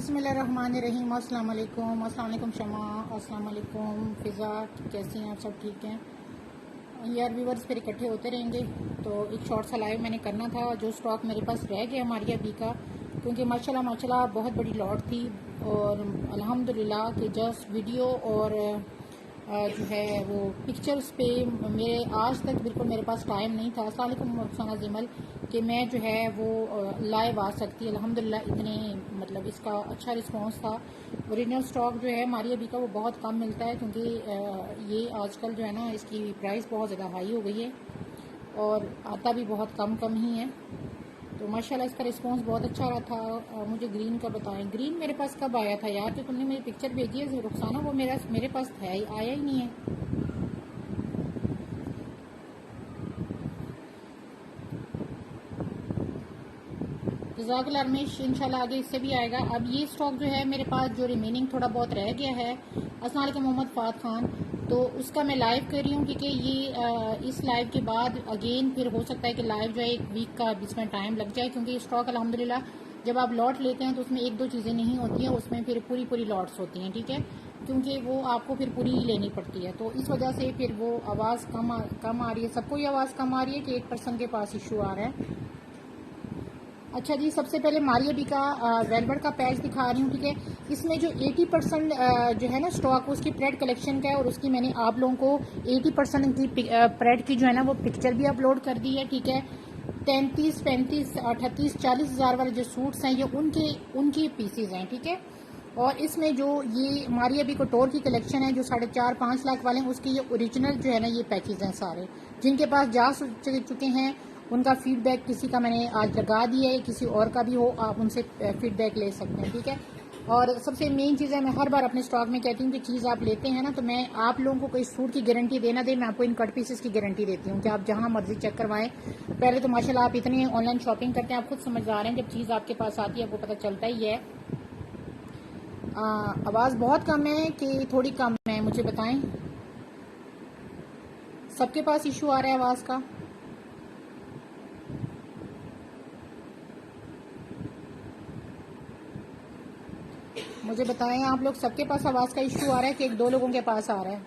बिस्मिल्लाहिर्रहमानिर्रहीम। अस्सलाम वालेकुम। अस्सलाम वालेकुम शमा, अस्सलाम वालेकुम फ़िज़ा, कैसी हैं आप? सब ठीक हैं यार? व्यूवर्स फिर इकट्ठे होते रहेंगे तो एक शॉर्ट सा लाइव मैंने करना था। जो स्टॉक मेरे पास रह गया हमारी अभी का, क्योंकि माशाल्लाह बहुत बड़ी लॉट थी और अल्हम्दुलिल्लाह कि जस्ट वीडियो और जो है वो पिक्चर्स पे मेरे आज तक बिल्कुल मेरे पास टाइम नहीं था। अस्सलाम वालेकुम रुखसाना जिमल कि मैं जो है वो लाइव आ सकती। अल्हम्दुलिल्लाह इतने मतलब इसका अच्छा रिस्पांस था। ओरिजिनल स्टॉक जो है हमारी अभी का वो बहुत कम मिलता है, क्योंकि ये आजकल जो है ना इसकी प्राइस बहुत ज़्यादा हाई हो गई है और आता भी बहुत कम ही है। तो माशाल्लाह इसका रिस्पांस बहुत अच्छा रहा था। मुझे ग्रीन का बताएं, ग्रीन मेरे पास कब आया था यार? तो तुमने मेरी पिक्चर भेजी है रुखसाना, वो मेरे पास है ही, आया ही नहीं है। जज़ाकल्लाह रमेश, इंशाल्लाह आगे इससे भी आएगा। अब ये स्टॉक जो है मेरे पास जो रिमेनिंग थोड़ा बहुत रह गया है, अस्सलाम वालेकुम मोहम्मद फ़ात खान, तो उसका मैं लाइव कर रही हूँ क्योंकि ये इस लाइव के बाद अगेन फिर हो सकता है कि लाइव जो है एक वीक का इसमें टाइम लग जाए, क्योंकि स्टॉक अल्हम्दुलिल्लाह जब आप लॉट लेते हैं तो उसमें एक दो चीज़ें नहीं होती हैं, उसमें फिर पूरी लॉट्स होती हैं, ठीक है, क्योंकि वो आपको फिर पूरी ही लेनी पड़ती है। तो इस वजह से फिर वो आवाज़ कम आ रही है, सबको ही आवाज़ कम आ रही है कि 8% के पास इशू आ रहा है। अच्छा जी, सबसे पहले मारिया बी का वेलवेट का पैच दिखा रही हूँ, ठीक है। इसमें जो 80% जो है ना स्टॉक उसकी प्रेड कलेक्शन का है और उसकी मैंने आप लोगों को 80% की प्रेड की जो है ना वो पिक्चर भी अपलोड कर दी है, ठीक है। 33, 35, 38, 40 हज़ार वाले जो सूट्स हैं ये उनके पीसीज हैं, ठीक है। और इसमें जो ये मारिया बी कोटोर की कलेक्शन है जो 4.5-5 लाख वाले हैं, उसके ये ओरिजिनल जो है ना ये पैकेज हैं सारे। जिनके पास जा चुके हैं उनका फीडबैक किसी का मैंने आज लगा दिया है, किसी और का भी हो आप उनसे फीडबैक ले सकते हैं, ठीक है। और सबसे मेन चीज़ है, मैं हर बार अपने स्टॉक में कहती हूँ कि चीज़ आप लेते हैं ना तो मैं आप लोगों को कोई सूट की गारंटी देना दे, मैं आपको इन कट पीसेस की गारंटी देती हूँ कि आप जहाँ मर्जी चेक करवाएं। पहले तो माशाल्लाह आप इतनी ऑनलाइन शॉपिंग करते हैं, आप खुद समझदार हैं, जब चीज़ आपके पास आती है आपको पता चलता ही है। आवाज़ बहुत कम है कि थोड़ी कम है, मुझे बताएं। सबके पास इशू आ रहा है आवाज़ का? मुझे बताएं आप लोग, सबके पास आवाज़ का इशू आ रहा है कि एक दो लोगों के पास आ रहा है?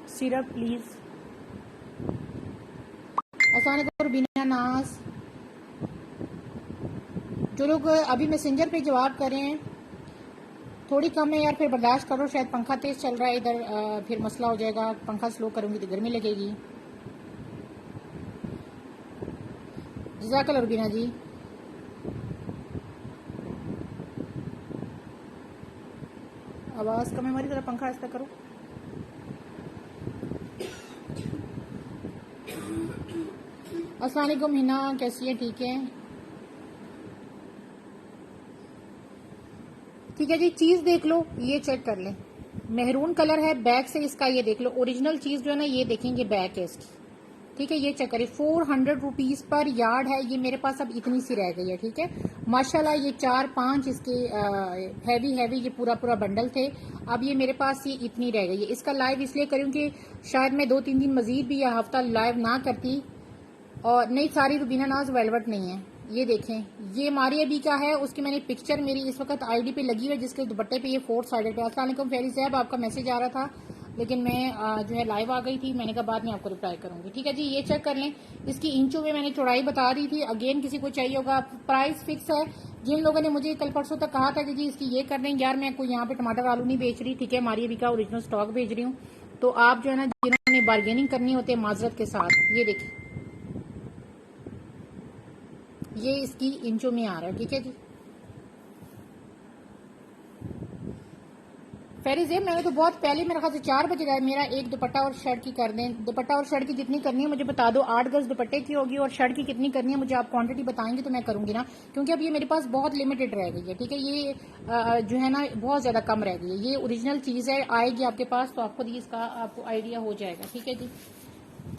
Syrup please. अस्सलाम बिना नाज, जो लोग अभी मैसेंजर पे जवाब कर रहे हैं थोड़ी कम है यार, फिर बर्दाश्त करो, शायद पंखा तेज चल रहा है इधर, फिर मसला हो जाएगा। पंखा स्लो करूंगी तो गर्मी लगेगी। जज़ाकल्लाह रुबीना जी। आवाज़ कम है हमारी, तरह पंखा ऐसा करो। अस्सलाम वालेकुम हिना, कैसी है? ठीक है, ठीक है जी। चीज़ देख लो, ये चेक कर लें, मेहरून कलर है बैक से इसका, ये देख लो ओरिजिनल चीज़ जो है ना, ये देखेंगे बैक है इसकी, ठीक है। ये चेक करिए, 400 रुपीज़ पर यार्ड है। ये मेरे पास अब इतनी सी रह गई है, ठीक है। माशाल्लाह ये 4-5 इसके हैवी ये पूरा बंडल थे, अब ये मेरे पास ये इतनी रह गई है। इसका लाइव इसलिए करूँ कि शायद मैं 2-3 दिन मजीद भी या हफ्ता लाइव ना करती। और नहीं, सारी रुबीना नाज वेलवेट नहीं है, ये देखें, ये मारिया बी का है, उसकी मैंने पिक्चर मेरी इस वक्त आईडी पे लगी हुई है जिसके दुपट्टे पे ये 4 साइडेड पे। अस्सलाम वालेकुम फेरी साहब, आपका मैसेज आ रहा था लेकिन मैं जो है लाइव आ गई थी, मैंने कहा बाद में आपको रिप्लाई करूंगी, ठीक है जी। ये चेक कर लें, इसकी इंचों में मैंने चौड़ाई बता दी थी। अगेन किसी को चाहिए होगा, प्राइस फिक्स है। जिन लोगों ने मुझे कल परसों तक कहा था कि जी इसकी ये कर दें, यार मैं कोई यहाँ पे टमाटर आलू नहीं बेच रही, ठीक है, मारिया बी का ओरिजिनल स्टॉक भेज रही हूँ। तो आप जो है ना जिन्होंने बार्गेनिंग करनी होती है माजरत के साथ, ये देखिए ये इसकी इंचों में आ रहा है, ठीक है जी। फेरीजेब मैंने तो बहुत पहले, मेरे ख्याल से 4 बजे गए, मेरा एक दुपट्टा और शर्ट की कर दें। दुपट्टा और शर्ट की जितनी करनी है मुझे बता दो, 8 गज दुपट्टे की होगी और शर्ट की कितनी करनी है मुझे आप क्वांटिटी बताएंगे तो मैं करूंगी ना, क्योंकि अब ये मेरे पास बहुत लिमिटेड रह गई है, ठीक है। ये जो है ना बहुत ज्यादा कम रह गई है। ये ओरिजिनल चीज है, आएगी आपके पास तो आपको इसका आपको आइडिया हो जाएगा, ठीक है जी।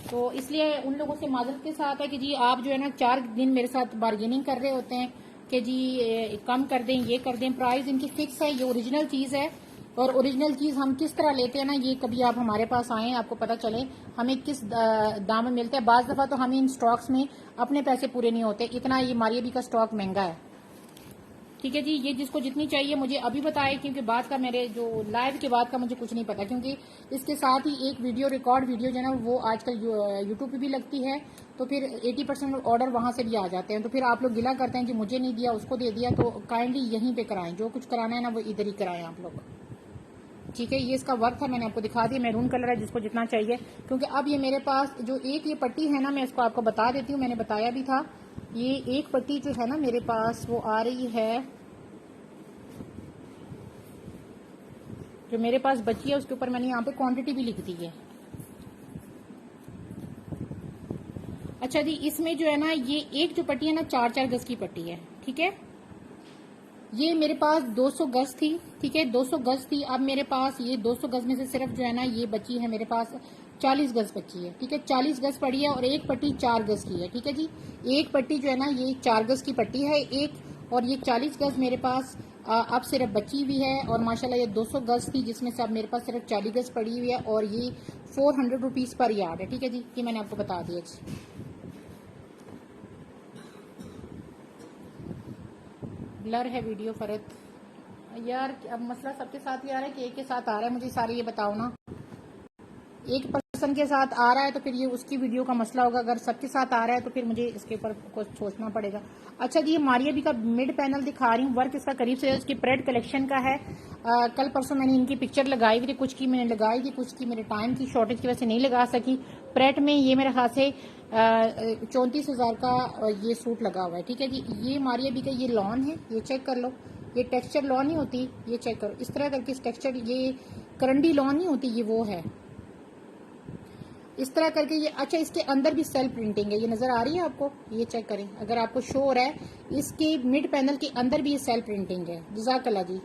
तो इसलिए उन लोगों से माजरत के साथ है कि जी आप जो है ना 4 दिन मेरे साथ बार्गेनिंग कर रहे होते हैं कि जी कम कर दें, ये कर दें। प्राइस इनकी फिक्स है, ये ओरिजिनल चीज़ है और ओरिजिनल चीज़ हम किस तरह लेते हैं ना, ये कभी आप हमारे पास आए आपको पता चले हमें किस दाम में मिलता है। बाज़ दफ़ा तो हमें इन स्टॉक्स में अपने पैसे पूरे नहीं होते, इतना ये मारिया बी का स्टॉक महंगा है। ठीक है जी। ये जिसको जितनी चाहिए मुझे अभी बताए, क्योंकि बाद का मेरे जो लाइव के बाद का मुझे कुछ नहीं पता, क्योंकि इसके साथ ही एक वीडियो रिकॉर्ड वीडियो जो है ना वो आजकल यूट्यूब पे भी लगती है, तो फिर 80% ऑर्डर वहां से भी आ जाते हैं। तो फिर आप लोग गिला करते हैं कि मुझे नहीं दिया उसको दे दिया, तो काइंडली यहीं पे कराएं, जो कुछ कराना है ना वो इधर ही कराएं आप लोग। ठीक है, ये इसका वर्क है, मैंने आपको दिखा दिया, मैरून कलर है, जिसको जितना चाहिए। क्योंकि अब ये मेरे पास जो एक ये पट्टी है ना, मैं इसको आपको बता देती हूँ, मैंने बताया भी था। ये एक पट्टी जो है ना मेरे पास वो आ रही है, जो मेरे पास बची है उसके ऊपर मैंने यहाँ पे क्वांटिटी भी लिख दी है। अच्छा जी, इसमें जो है ना ये एक जो पट्टी है ना 4-4 गज की पट्टी है। ठीक है, ये मेरे पास 200 गज थी। ठीक है, 200 गज थी। अब मेरे पास ये 200 गज में से सिर्फ जो है ना ये बची है मेरे पास 40 गज बची है। ठीक है, 40 गज पड़ी है और एक पट्टी 4 गज की है। ठीक है जी, एक पट्टी जो है ना ये 4 गज की पट्टी है एक, और ये 40 गज मेरे पास अब सिर्फ बची हुई है। और माशाल्लाह ये 200 गज थी जिसमें से अब मेरे पास सिर्फ 40 गज पड़ी हुई है, और ये 400 रुपीज पर यार्ड है। ठीक है जी, ये मैंने आपको बता दिया जी। ब्लर है वीडियो फरत यार, अब मसला सबके साथ ही आ रहा है कि एक के साथ आ रहा है, मुझे सारे ये बताओ ना। एक पर्सन के साथ आ रहा है तो फिर ये उसकी वीडियो का मसला होगा, अगर सबके साथ आ रहा है तो फिर मुझे इसके ऊपर कुछ सोचना पड़ेगा। अच्छा जी, ये मारिया बी का मिड पैनल दिखा रही हूँ, वर्क इसका करीब से इसकी प्रेड कलेक्शन का है। कल परसों मैंने इनकी पिक्चर लगाई हुई थी, कुछ की मैंने लगाई थी, कुछ की मेरे टाइम की शॉर्टेज की वजह से नहीं लगा सकी। प्रेड में ये मेरे हाथ से 34,000 का ये सूट लगा हुआ है। ठीक है जी, ये मारिया बी का ये लॉन है, ये चेक कर लो, ये टेक्सचर लॉन नहीं होती, ये चेक करो इस तरह करके, इस टेक्सचर ये करंडी लॉन नहीं होती, ये वो है इस तरह करके ये। अच्छा, इसके अंदर भी सेल्फ प्रिंटिंग है, ये नजर आ रही है आपको, ये चेक करें अगर आपको शो हो रहा है। इसके मिड पैनल के अंदर भी ये सेल्फ प्रिंटिंग है, जज़ाकल्लाह जी।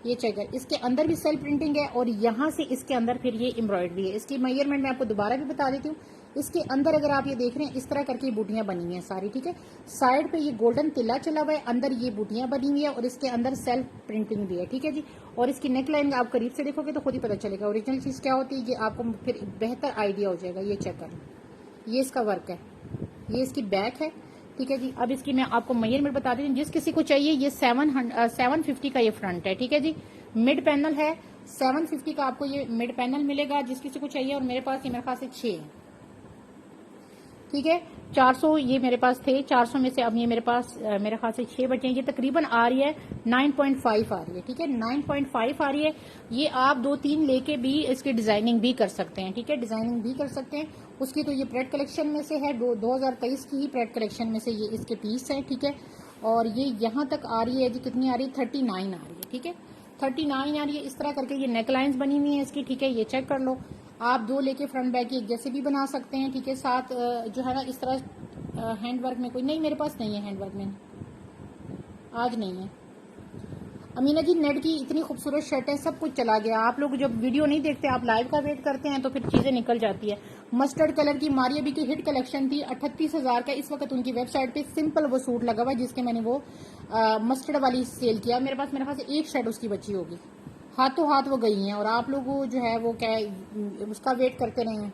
ये चेक करें, इसके अंदर भी सेल्फ प्रिंटिंग है, और यहाँ से इसके अंदर फिर ये एम्ब्रॉयडरी है। इसकी मेजरमेंट मैं आपको दोबारा भी बता देती हूँ। इसके अंदर अगर आप ये देख रहे हैं इस तरह करके बूटियां बनी हुई हैं सारी। ठीक है, साइड पे ये गोल्डन तिला चला हुआ है, अंदर ये बूटियां बनी हुई है, और इसके अंदर सेल्फ प्रिंटिंग भी है। ठीक है जी, और इसकी नेक लाइन आप करीब से देखोगे तो खुद ही पता चलेगा ओरिजिनल चीज क्या होती है, ये आपको फिर बेहतर आइडिया हो जाएगा। ये चेक करें, ये इसका वर्क है, ये इसकी बैक है। ठीक है जी, अब इसकी मैं आपको मेजरमेंट बता देती हूँ, जिस किसी को चाहिए ये 750 का ये फ्रंट है। ठीक है जी, मिड पैनल है 750 का, आपको ये मिड पैनल मिलेगा जिस किसी को चाहिए। और मेरे पास ये मेरे पास 6 है। ठीक है, 400 ये मेरे पास थे, 400 में से अब ये मेरे पास मेरे ख्याल से 6 बचे हैं। ये तकरीबन आ रही है 9.5 आ रही है। ठीक है, 9.5 आ रही है। ये आप 2-3 लेके भी इसकी डिजाइनिंग भी कर सकते हैं। ठीक है, डिजाइनिंग भी कर सकते हैं उसकी। तो ये प्रेड कलेक्शन में से है, 2023 की ही प्रेड कलेक्शन में से ये इसके पीस है। ठीक है, और ये यहाँ तक आ रही है जी, कितनी आ रही है, 39 आ रही है। ठीक है, 39 आ रही है। इस तरह करके ये नेकलाइंस बनी हुई है इसकी। ठीक है, ये चेक कर लो आप, 2 लेके फ्रंट बैक एक जैसे भी बना सकते हैं। ठीक है, साथ जो है ना इस तरह हैंडवर्क में कोई नहीं, मेरे पास नहीं है हैंडवर्क में, आज नहीं है। अमीना जी, नेट की इतनी खूबसूरत शर्ट है, सब कुछ चला गया। आप लोग जब वीडियो नहीं देखते, आप लाइव का वेट करते हैं तो फिर चीजें निकल जाती है। मस्टर्ड कलर की मारिया बी की हिट कलेक्शन थी, 38,000 का इस वक्त उनकी वेबसाइट पे सिंपल वो सूट लगा हुआ है, जिसके मैंने वो मस्टर्ड वाली सेल किया। मेरे पास एक शर्ट उसकी बची होगी, हाथों हाथ वो गई हैं, और आप लोग जो है वो क्या उसका वेट करते रहे हैं।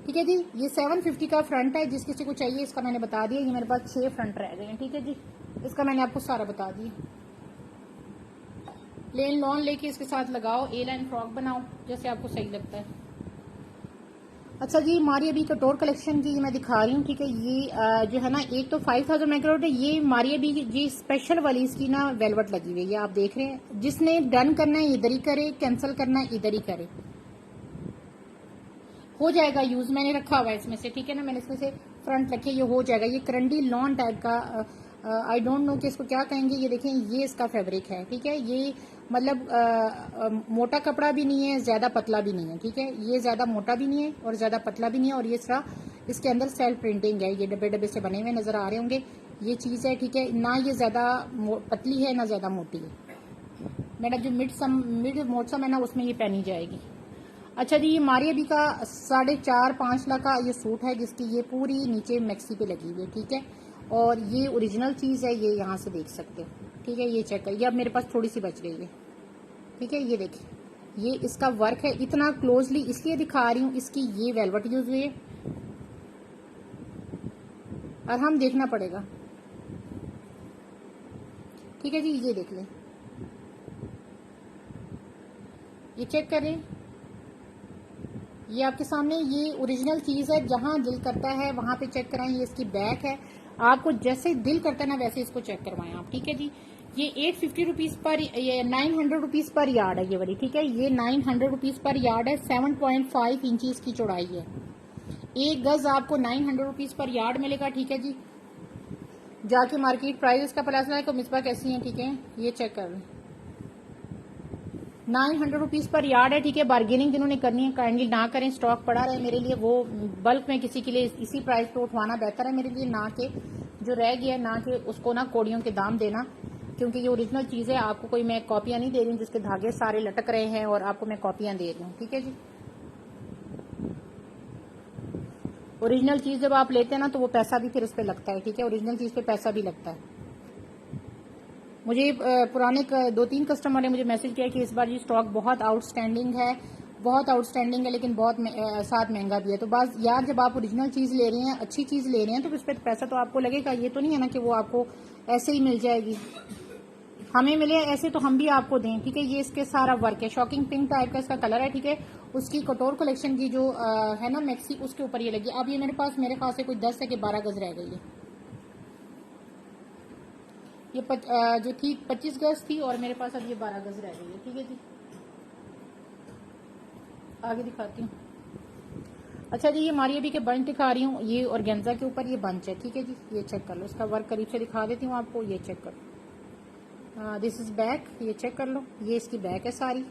ठीक है जी, ये 750 का फ्रंट है, जिस किसी को चाहिए इसका मैंने बता दिया। ये मेरे पास 6 फ्रंट रह गए हैं। ठीक है जी, इसका मैंने आपको सारा बता दिया। प्लेन लॉन लेके इसके साथ लगाओ, ए लाइन फ्रॉक बनाओ, जैसे आपको सही लगता है। अच्छा जी, मारिया बी कटोर कलेक्शन की मैं दिखा रही हूँ। ठीक है, ये जो है ना एक तो 5000 मैक्रोट है, ये मारिया बी की स्पेशल वाली इसकी ना वेलवेट लगी हुई है, ये आप देख रहे हैं। जिसने डन करना है इधर ही करे, कैंसिल करना है इधर ही करे, हो जाएगा यूज। मैंने रखा हुआ है इसमें से। ठीक है ना, मैंने इसमें से फ्रंट रखे, ये हो जाएगा। ये करंडी लॉन टाइप का, आई डोंट नो कि इसको क्या कहेंगे। ये देखें, ये इसका फैब्रिक है। ठीक है, ये मतलब मोटा कपड़ा भी नहीं है, ज्यादा पतला भी नहीं है। ठीक है, ये ज्यादा मोटा भी नहीं है और ज्यादा पतला भी नहीं है, और ये इसके अंदर सेल्फ प्रिंटिंग है, ये डब्बे डब्बे से बने हुए नजर आ रहे होंगे, ये चीज है। ठीक है, ना ये ज्यादा पतली है ना ज्यादा मोटी है। मैडम जो मिड मोटसम है ना उसमें ये पहनी जाएगी। अच्छा जी, ये मारिया बी का 4.5-5 लाख का ये सूट है, जिसकी ये पूरी नीचे मैक्सी पे लगी हुई है। ठीक है, और ये ओरिजिनल चीज है, ये यहाँ से देख सकते हो। ठीक है, ये चेक करिए, अब मेरे पास थोड़ी सी बच गई है। ठीक है, ये देखिए, ये इसका वर्क है। इतना क्लोजली इसलिए दिखा रही हूँ, इसकी ये वेलवेट यूज हुई है, और हम देखना पड़ेगा। ठीक है जी, ये देख लें, ये चेक करें, ये आपके सामने ये ओरिजिनल चीज है। जहां दिल करता है वहां पे चेक कराएं। ये इसकी बैक है, आपको जैसे दिल करता है ना वैसे इसको चेक करवाएं आप। ठीक है जी, ये 850 रुपीज पर, ये 900 रुपीज पर यार्ड है ये वाली। ठीक है, ये 900 रुपीज पर यार्ड है। 7.5 इंचज की चौड़ाई है। एक गज आपको 900 रुपीज पर यार्ड मिलेगा। ठीक है जी, जाके मार्केट प्राइस का पता चला है। मिसबा कैसी है, ठीक है, ये चेक कर लें, 900 रुपीज पर यार्ड है। ठीक है, बार्गेनिंग जिन्होंने करनी है काइंडली ना करें, स्टॉक पड़ा रहे मेरे लिए, वो बल्क में किसी के लिए इसी प्राइस पे उठवाना बेहतर है मेरे लिए, ना कि जो रह गया ना कि उसको ना कोड़ियों के दाम देना, क्योंकि ये ओरिजिनल चीज है। आपको कोई मैं कॉपियां नहीं दे रही हूँ जिसके धागे सारे लटक रहे हैं और आपको मैं कॉपियां दे रही हूँ। ठीक है जी, ओरिजिनल चीज जब आप लेते हैं ना तो वो पैसा भी फिर उस पर लगता है। ठीक है, ओरिजिनल चीज पे पैसा भी लगता है। मुझे पुराने 2-3 कस्टमर ने मुझे मैसेज किया कि इस बार ये स्टॉक बहुत आउटस्टैंडिंग है, बहुत आउटस्टैंडिंग है, लेकिन बहुत साथ महंगा भी है। तो बस यार, जब आप ओरिजिनल चीज ले रहे हैं, अच्छी चीज ले रहे हैं, तो उस पर पैसा तो आपको लगेगा। ये तो नहीं है ना कि वो आपको ऐसे ही मिल जाएगी, हमें मिले ऐसे तो हम भी आपको दें। ठीक है, ये इसके सारा वर्क है, शॉकिंग पिंक टाइप का इसका कलर है। ठीक है, उसकी कटोर कलेक्शन की जो है ना मैक्सी, उसके ऊपर ये लगी। अब ये मेरे पास मेरे ख्याल से कोई 10 है कि 12 गज रह गई है। ये जो थी 25 गज थी और मेरे पास अब ये 12 गज रह गई है। ठीक है जी, आगे दिखाती हूँ। अच्छा जी, ये मारियाबी के बंच दिखा रही हूँ, ये ऑर्गेन्जा के ऊपर ये बंच है। ठीक है जी, ये चेक कर लो, इसका वर्क करीब से दिखा देती हूँ आपको, ये चेक कर लो। दिस इज बैक, ये चेक कर लो, ये इसकी बैक है सारी।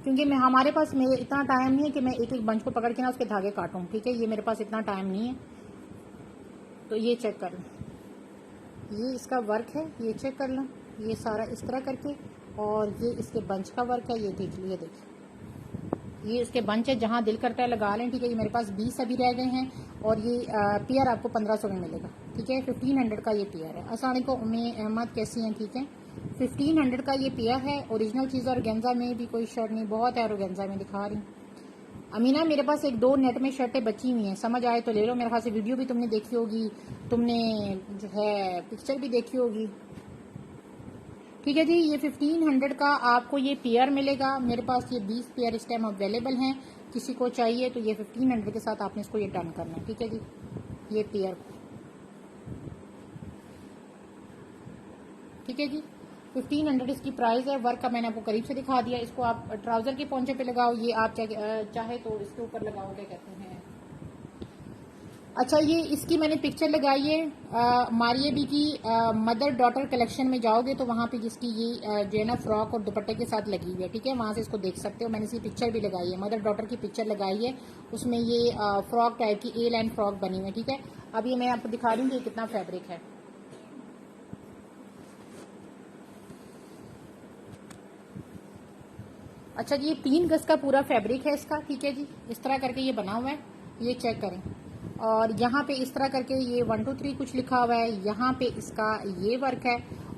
क्योंकि मैं हमारे पास मेरे इतना टाइम नहीं है कि मैं एक एक बंच को पकड़ के ना उसके धागे काटूँ। ठीक है, ये मेरे पास इतना टाइम नहीं है, तो ये चेक कर लो, ये इसका वर्क है, ये चेक कर लो, ये सारा इस तरह करके। और ये इसके बंच का वर्क है, ये देख लो, ये देखिए, ये इसके बंच है, जहां दिल करता है लगा लें। ठीक है, ये मेरे पास 20 अभी रह गए हैं और ये पेयर आपको 1500 में मिलेगा। ठीक है, 1500 का ये पेयर है। अस्सलाम वालेकुम उम्मे अहमद, कैसी हैं? ठीक है, 1500 का ये पेयर है। ओरिजिनल चीज़ और गेंजा में भी कोई शर्ट नहीं, बहुत है, और गेंजा में दिखा रही हूँ। अमीना, मेरे पास 1-2 नेट में शर्टें बची हुई हैं, समझ आए तो ले लो। मेरे ख्याल से वीडियो भी तुमने देखी होगी, तुमने जो है पिक्चर भी देखी होगी। ठीक है जी, ये 1500 का आपको ये पेयर मिलेगा। मेरे पास ये 20 पेयर इस टाइम अवेलेबल हैं, किसी को चाहिए तो ये 1500 के साथ आपने इसको ये डन करना है। ठीक है जी, ये पेयर, ठीक है जी, 1500 इसकी प्राइस है। वर्क का मैंने आपको करीब से दिखा दिया। इसको आप ट्राउजर के पोंचे पे लगाओ, ये आप चाहे तो इसके ऊपर लगाओ, क्या कहते हैं। अच्छा, ये इसकी मैंने पिक्चर लगाई है। मारियाबी की मदर डॉटर कलेक्शन में जाओगे तो वहाँ पे जिसकी ये जो है ना फ्रॉक और दुपट्टे के साथ लगी हुई है। ठीक है, वहाँ से इसको देख सकते हो। मैंने इसकी पिक्चर भी लगाई है, मदर डॉटर की पिक्चर लगाई है, उसमें ये फ्रॉक टाइप की ए लाइन फ्रॉक बनी हुई है। ठीक है, अब ये मैं आपको दिखा रही हूँ कि कितना फैब्रिक है। अच्छा जी, ये 3 गज का पूरा फैब्रिक है इसका। ठीक है जी, इस तरह करके ये बना हुआ है, ये चेक करें। और यहाँ पे इस तरह करके ये 1 2 3 कुछ लिखा हुआ है, यहाँ पे इसका ये वर्क है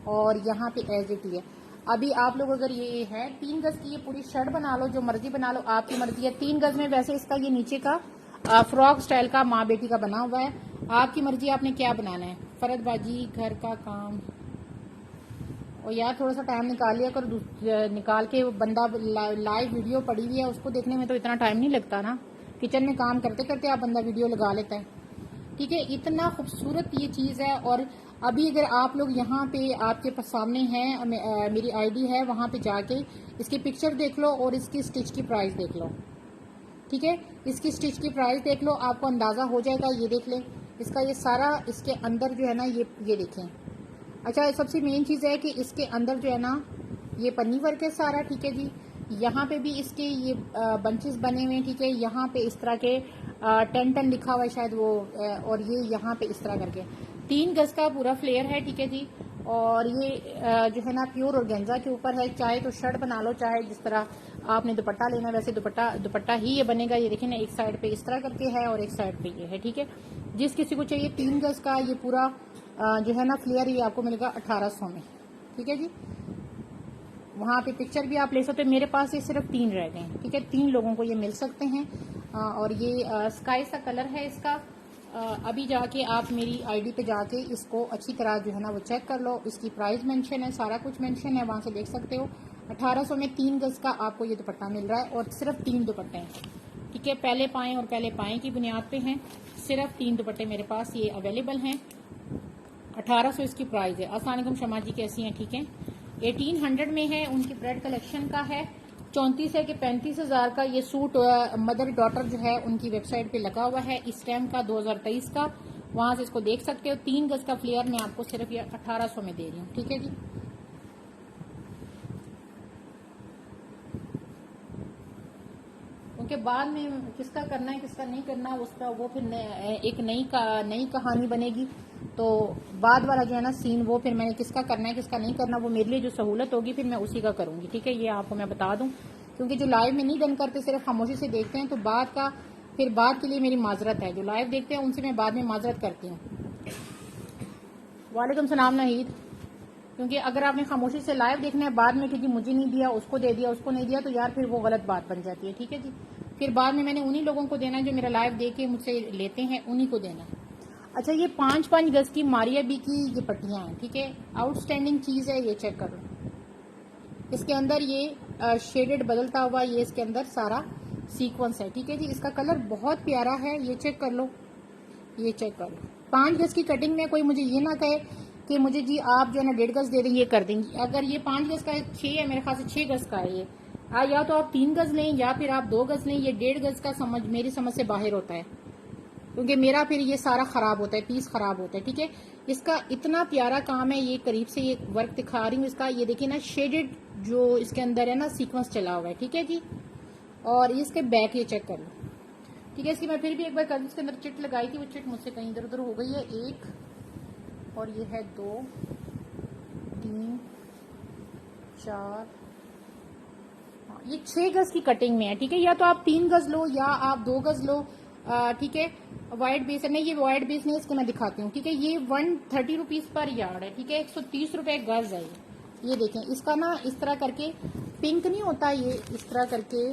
और यहाँ पे एज इट है। अभी आप लोग अगर ये है 3 गज की ये पूरी शर्ट बना लो, जो मर्जी बना लो, आपकी मर्जी है। 3 गज में वैसे इसका ये नीचे का फ्रॉक स्टाइल का माँ बेटी का बना हुआ है, आपकी मर्जी आपने क्या बनाना है। फरद बाजी, घर का काम, और यार थोड़ा सा टाइम निकाल लिया कर, निकाल के बंदा लाइव वीडियो पड़ी हुई है उसको देखने में तो इतना टाइम नहीं लगता ना। किचन में काम करते करते आप बंदा वीडियो लगा लेता है। ठीक है, इतना खूबसूरत ये चीज़ है। और अभी अगर आप लोग यहाँ पे आपके सामने हैं, मेरी आईडी है, वहाँ पे जाके इसकी पिक्चर देख लो और इसकी स्टिच की प्राइस देख लो। ठीक है, इसकी स्टिच की प्राइस देख लो, आपको अंदाज़ा हो जाएगा। ये देख लें, इसका ये सारा इसके अंदर जो है ना ये देखें। अच्छा, सबसे मेन चीज़ है कि इसके अंदर जो है ना ये पन्नी वर्क है सारा। ठीक है जी, यहाँ पे भी इसके ये बंचेस बने हुए हैं। ठीक है, यहाँ पे इस तरह के 10 लिखा हुआ है शायद वो, और ये यहाँ पे इस तरह करके 3 गज का पूरा फ्लेयर है। ठीक है जी, और ये जो है ना प्योर ऑर्गेन्जा के ऊपर है। चाहे तो शर्ट बना लो, चाहे जिस तरह आपने दुपट्टा लेना, वैसे दुपट्टा ही ये बनेगा। ये देखिए ना, एक साइड पे इस तरह करके है और एक साइड पे ये है। ठीक है, जिस किसी को चाहिए 3 गज का ये पूरा जो है ना फ्लेयर, ये आपको मिलेगा 1800 में। ठीक है जी, वहाँ पे पिक्चर भी आप ले सकते हो। मेरे पास ये सिर्फ 3 रह गए हैं। ठीक है, 3 लोगों को ये मिल सकते हैं। और ये स्काई सा कलर है इसका, अभी जाके आप मेरी आईडी पे जाके इसको अच्छी तरह जो है ना वो चेक कर लो। इसकी प्राइस मेंशन है, सारा कुछ मेंशन है, वहाँ से देख सकते हो। 1800 में 3 गज का आपको ये दुपट्टा मिल रहा है और सिर्फ 3 दुपट्टे हैं, ठीक है। पहले पाएँ और पहले पाएँ की बुनियाद पे हैं। सिर्फ 3 दुपट्टे मेरे पास ये अवेलेबल हैं। 1800 इसकी प्राइस है। अस्सलाम वालेकुम शमा जी, कैसी हैं? ठीक है। 1800 में है, उनकी ब्रेड कलेक्शन का है। 34 से 35,000 का ये सूट मदर डॉटर जो है उनकी वेबसाइट पे लगा हुआ है इस टाइम का, 2023 का। वहां से इसको देख सकते हो। 3 गज का फ्लेयर मैं आपको सिर्फ ये 1800 में दे रही हूँ, ठीक है जी। क्योंकि बाद में किसका करना है किसका नहीं करना उसका वो फिर एक नई कहानी बनेगी। तो बाद वाला जो है ना सीन, वो फिर मैंने किसका करना है किसका नहीं करना, वो मेरे लिए जो सहूलत होगी फिर मैं उसी का करूंगी, ठीक है। ये आपको मैं बता दूं, क्योंकि जो लाइव में नहीं डन करते, सिर्फ खामोशी से देखते हैं, तो बाद के लिए मेरी माजरत है। जो लाइव देखते हैं उनसे मैं बाद में माजरत करती हूँ। वालेकुम सलाम नाहिद। क्योंकि अगर आपने खामोशी से लाइव देखना है बाद में कि जी मुझे नहीं दिया, उसको दे दिया, उसको नहीं दिया, तो यार फिर वो गलत बात बन जाती है, ठीक है जी। फिर बाद में मैंने उन्हीं लोगों को देना है जो मेरा लाइव देख के मुझसे लेते हैं, उन्हीं को देना है। अच्छा, ये 5-5 गज की मारिया बी की ये पट्टियां हैं, ठीक है। आउटस्टैंडिंग चीज है, ये चेक करो। इसके अंदर ये शेडेड बदलता हुआ ये इसके अंदर सारा सीक्वेंस है, ठीक है जी। इसका कलर बहुत प्यारा है, ये चेक कर लो, ये चेक कर लो। 5 गज की कटिंग में कोई मुझे ये ना कहे कि मुझे जी आप जो है ना 1.5 गज दे देंगे, ये कर देंगे। अगर ये 5 गज का 6 है, मेरे ख्याल से 6 गज का है ये, या तो आप 3 गज लें या फिर आप 2 गज लें। ये 1.5 गज का मेरी समझ से बाहर होता है, क्योंकि मेरा फिर ये सारा खराब होता है, पीस खराब होता है, ठीक है। इसका इतना प्यारा काम है, ये करीब से ये वर्क दिखा रही हूँ इसका। ये देखिए ना, शेडेड जो इसके अंदर है ना सीक्वेंस चला हुआ है, ठीक है जी। और इसके बैक ये चेक कर लो, ठीक है। इसकी मैं फिर भी एक बार कर, इसके अंदर चिट लगाई थी, वो चिट मुझसे कहीं इधर उधर हो गई है। 1 और ये है 2 3 4, ये 6 गज की कटिंग में है, ठीक है। या तो आप 3 गज लो या आप 2 गज लो, ठीक है। वाइट बेस है, नहीं ये वाइट बेस नहीं, इसके मैं दिखाती हूँ, ठीक है। ये 130 रुपीज पर यार्ड है, ठीक है। 130 रुपए गज है ये देखें। इसका ना इस तरह करके पिंक नहीं होता, ये इस तरह करके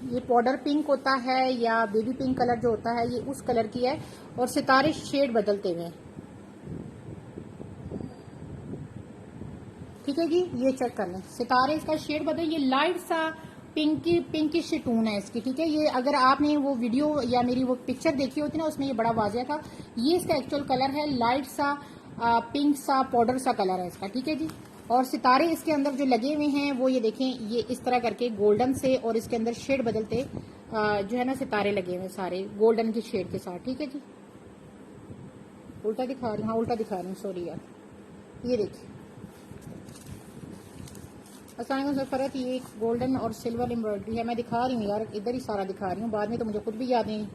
ये पाउडर पिंक होता है या बेबी पिंक कलर जो होता है, ये उस कलर की है। और सितारे शेड बदलते हुए, ठीक है जी। ये चेक कर लें, सितारे इसका शेड बदल, ये लाइट सा पिंकिश टून है इसकी, ठीक है। ये अगर आपने वो वीडियो या मेरी वो पिक्चर देखी होती ना, उसमें ये बड़ा वाजिया था। ये इसका एक्चुअल कलर है, लाइट सा पिंक सा पाउडर सा कलर है इसका, ठीक है जी। और सितारे इसके अंदर जो लगे हुए हैं वो ये देखें, ये इस तरह करके गोल्डन से, और इसके अंदर शेड बदलते जो है ना सितारे लगे हुए सारे गोल्डन की शेड के साथ, ठीक है जी। उल्टा दिखा रही हूँ, हाँ उल्टा दिखा रही हूँ, सॉरी यार। ये देखिए, अचानक से फरत, ये एक गोल्डन और सिल्वर एम्ब्रॉयडरी है। मैं दिखा रही हूँ यार, इधर ही सारा दिखा रही हूँ, बाद में तो मुझे खुद भी याद नहीं।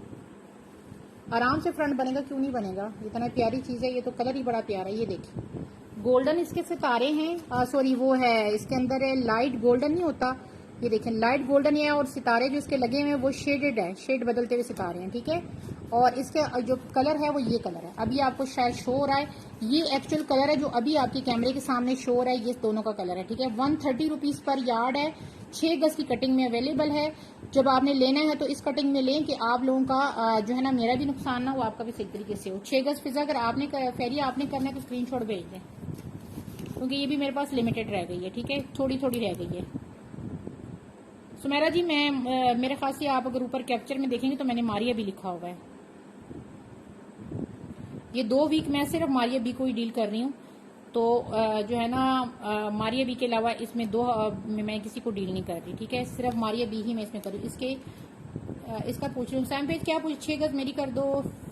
आराम से फ्रंट बनेगा, क्यों नहीं बनेगा, इतना प्यारी चीज है। ये तो कलर ही बड़ा प्यारा है, ये देखिए गोल्डन इसके सितारे हैं, सॉरी वो है इसके अंदर है लाइट गोल्डन नहीं होता, ये देखें लाइट गोल्डन है। और सितारे जो इसके लगे हुए हैं वो शेडेड है, शेड बदलते हुए सितारे हैं, ठीक है। और इसके जो कलर है वो ये कलर है, अभी आपको शायद शो हो रहा है, ये एक्चुअल कलर है जो अभी आपके कैमरे के सामने शो हो रहा है, ये दोनों का कलर है, ठीक है। 130 रुपीज पर यार्ड है, 6 गज की कटिंग में अवेलेबल है। जब आपने लेना है तो इस कटिंग में लें कि आप लोगों का जो है ना मेरा भी नुकसान ना हो, आपका भी सही तरीके से हो। 6 गज फिजा अगर आपने फेरी आपने करना है तो स्क्रीनशॉट भेज दें, क्योंकि ये भी मेरे पास लिमिटेड रह गई है, ठीक है, थोड़ी थोड़ी रह गई है। सुमेरा जी, मैं मेरे ख्याल से आप अगर ऊपर कैप्चर में देखेंगे तो मैंने मारिया भी लिखा हुआ है। ये 2 वीक मैं सिर्फ मारिया बी को ही डील कर रही हूँ, तो जो है ना मारिया बी के अलावा इसमें मैं किसी को डील नहीं कर रही, ठीक है। सिर्फ मारिया बी ही मैं इसमें कर रही हूँ। इसका पूछ रही हूँ, सैम पेज क्या पूछ, 6 गज मेरी कर दो।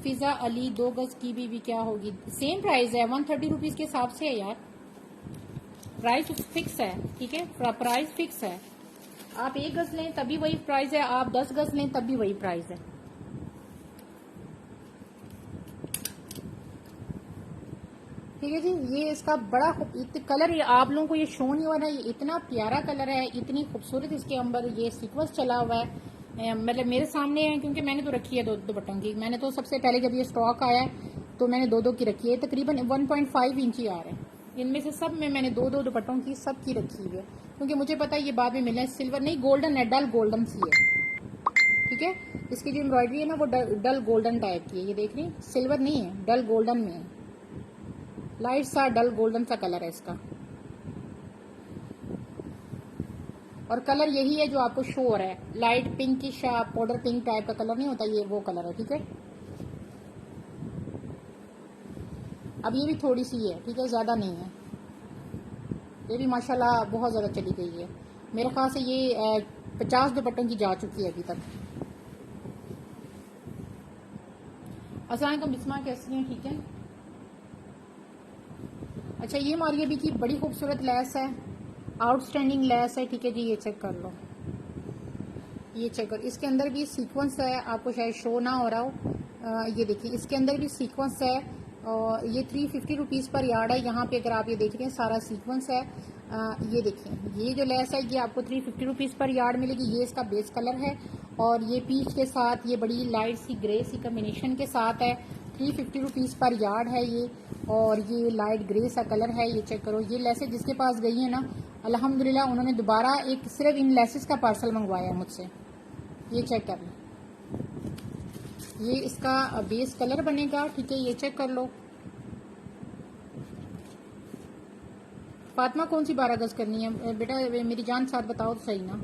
फिजा अली 2 गज की भी क्या होगी, सेम प्राइस है, 130 रुपीज के हिसाब से है यार, प्राइस फिक्स है, ठीक है, प्राइस फिक्स है। आप 1 गज लें तभी वही प्राइस है, आप 10 गज लें तब भी वही प्राइस है, ठीक है जी। ये इसका बड़ा कलर, ये आप लोगों को ये शो नहीं हो रहा है, ये इतना प्यारा कलर है, इतनी खूबसूरत इसके अंदर ये सीक्वेंस चला हुआ है, मतलब मेरे सामने है, क्योंकि मैंने तो रखी है 2 दुपट्टों की। मैंने तो सबसे पहले जब ये स्टॉक आया तो मैंने 2 की रखी है, तकरीबन 1.5 इंची आ रहे हैं, इनमें से सब में मैंने 2 दुपट्टों की सब की रखी हुई है, क्योंकि मुझे पता है ये बाद में मिलना है। सिल्वर नहीं, गोल्डन है, डल गोल्डन सी है, ठीक है। इसकी जो एम्ब्रॉयडरी है ना वो डल गोल्डन टाइप की है, ये देख रही हैं, सिल्वर नहीं है, डल गोल्डन में है, लाइट सा डल गोल्डन सा कलर है इसका। और कलर यही है जो आपको शो हो रहा है, light pinkish powder pink type का कलर नहीं होता, ये वो कलर है, ठीक है। अब ये भी थोड़ी सी है, ठीक है, ज्यादा नहीं है, ये भी माशाल्लाह बहुत ज्यादा चली गई है। मेरे ख्याल से ये 50 दुपट्टों की जा चुकी है अभी तक। अस्सलाम वालेकुम बिस्मा, कैसी हैं, ठीक है। अच्छा, ये मारिया बी की बड़ी खूबसूरत लेस है, आउटस्टैंडिंग लेस है, ठीक है जी, ये चेक कर लो, ये चेक करो, इसके अंदर भी सीक्वेंस है, आपको शायद शो ना हो रहा हो, ये देखिए इसके अंदर भी सीक्वेंस है, और ये 350 रुपीज़ पर यार्ड है। यहाँ पे अगर आप ये देख रहे हैं सारा सीक्वेंस है, ये देखिए ये जो लेस है ये आपको 350 रुपीज़ पर यार्ड मिलेगी। ये इसका बेस कलर है और ये पीच के साथ ये बड़ी लाइट सी ग्रे सी कम्बिनेशन के साथ है, 350 रुपीज़ पर यार्ड है ये, और ये लाइट ग्रे सा कलर है। ये चेक करो, ये लेसेस जिसके पास गई है ना, अल्हम्दुलिल्लाह उन्होंने दोबारा एक सिर्फ इन लेसेस का पार्सल मंगवाया है मुझसे। ये चेक कर लो, ये इसका बेस कलर बनेगा, ठीक है, ये चेक कर लो। फातिमा कौन सी 12 गज करनी है बेटा, मेरी जान साथ बताओ तो सही ना।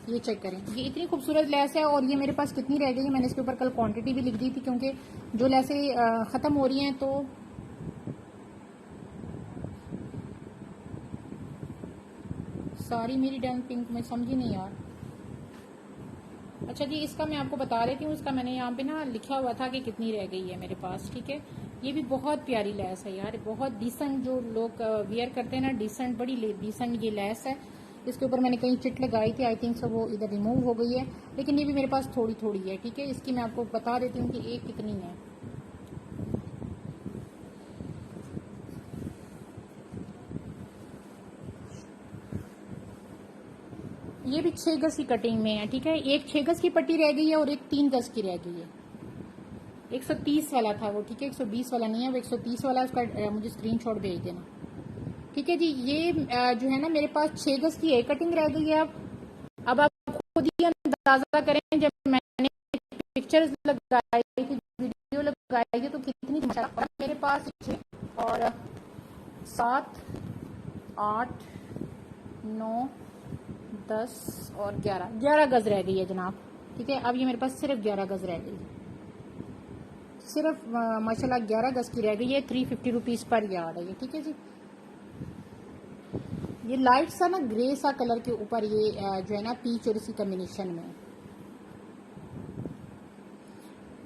ये चेक करें, ये इतनी खूबसूरत लेस है, और ये मेरे पास कितनी रह गई है, मैंने इसके ऊपर कल क्वांटिटी भी लिख दी थी, क्योंकि जो लेसें ख़त्म हो रही हैं तो सारी मेरी डन पिंक में समझी नहीं यार। अच्छा जी, इसका मैं आपको बता रही हूँ, इसका मैंने यहाँ पे ना लिखा हुआ था कि कितनी रह गई है मेरे पास, ठीक है। ये भी बहुत प्यारी लेस है यार, बहुत डिसेंट, जो लोग वियर करते हैं ना डिसेंट, बड़ी डिसेंट ये लेस है। इसके ऊपर मैंने कहीं चिट लगाई थी, आई थिंक सो वो इधर रिमूव हो गई है, लेकिन ये भी मेरे पास थोड़ी थोड़ी है, ठीक है। इसकी मैं आपको बता देती हूँ कि एक कितनी है। ये भी 6 गज की कटिंग में है, ठीक है। एक 6 गज की पट्टी रह गई है और एक 3 गज की रह गई है। 130 वाला था वो, ठीक है, 120 वाला नहीं है, वो 130 वाला है, उसका मुझे स्क्रीनशॉट भेज देना, ठीक है जी। ये जो है ना मेरे पास 6 गज की एक कटिंग रह गई है। अब आप खुद ही अंदाजा करें, जब मैंने पिक्चर्स लगाई थी, वीडियो लगाई थी, तो कितनी मेरे पास 6 और 7 8 9 10 और 11 गज रह गई है जनाब, ठीक है। अब ये मेरे पास सिर्फ 11 गज रह गई है, सिर्फ माशाल्लाह 11 गज की रह गई है, 350 रुपीज़ पर यार्ड है ये, ठीक है जी। ये लाइट सा ना ग्रे सा कलर के ऊपर ये जो है ना पीच और इसी कम्बिनेशन में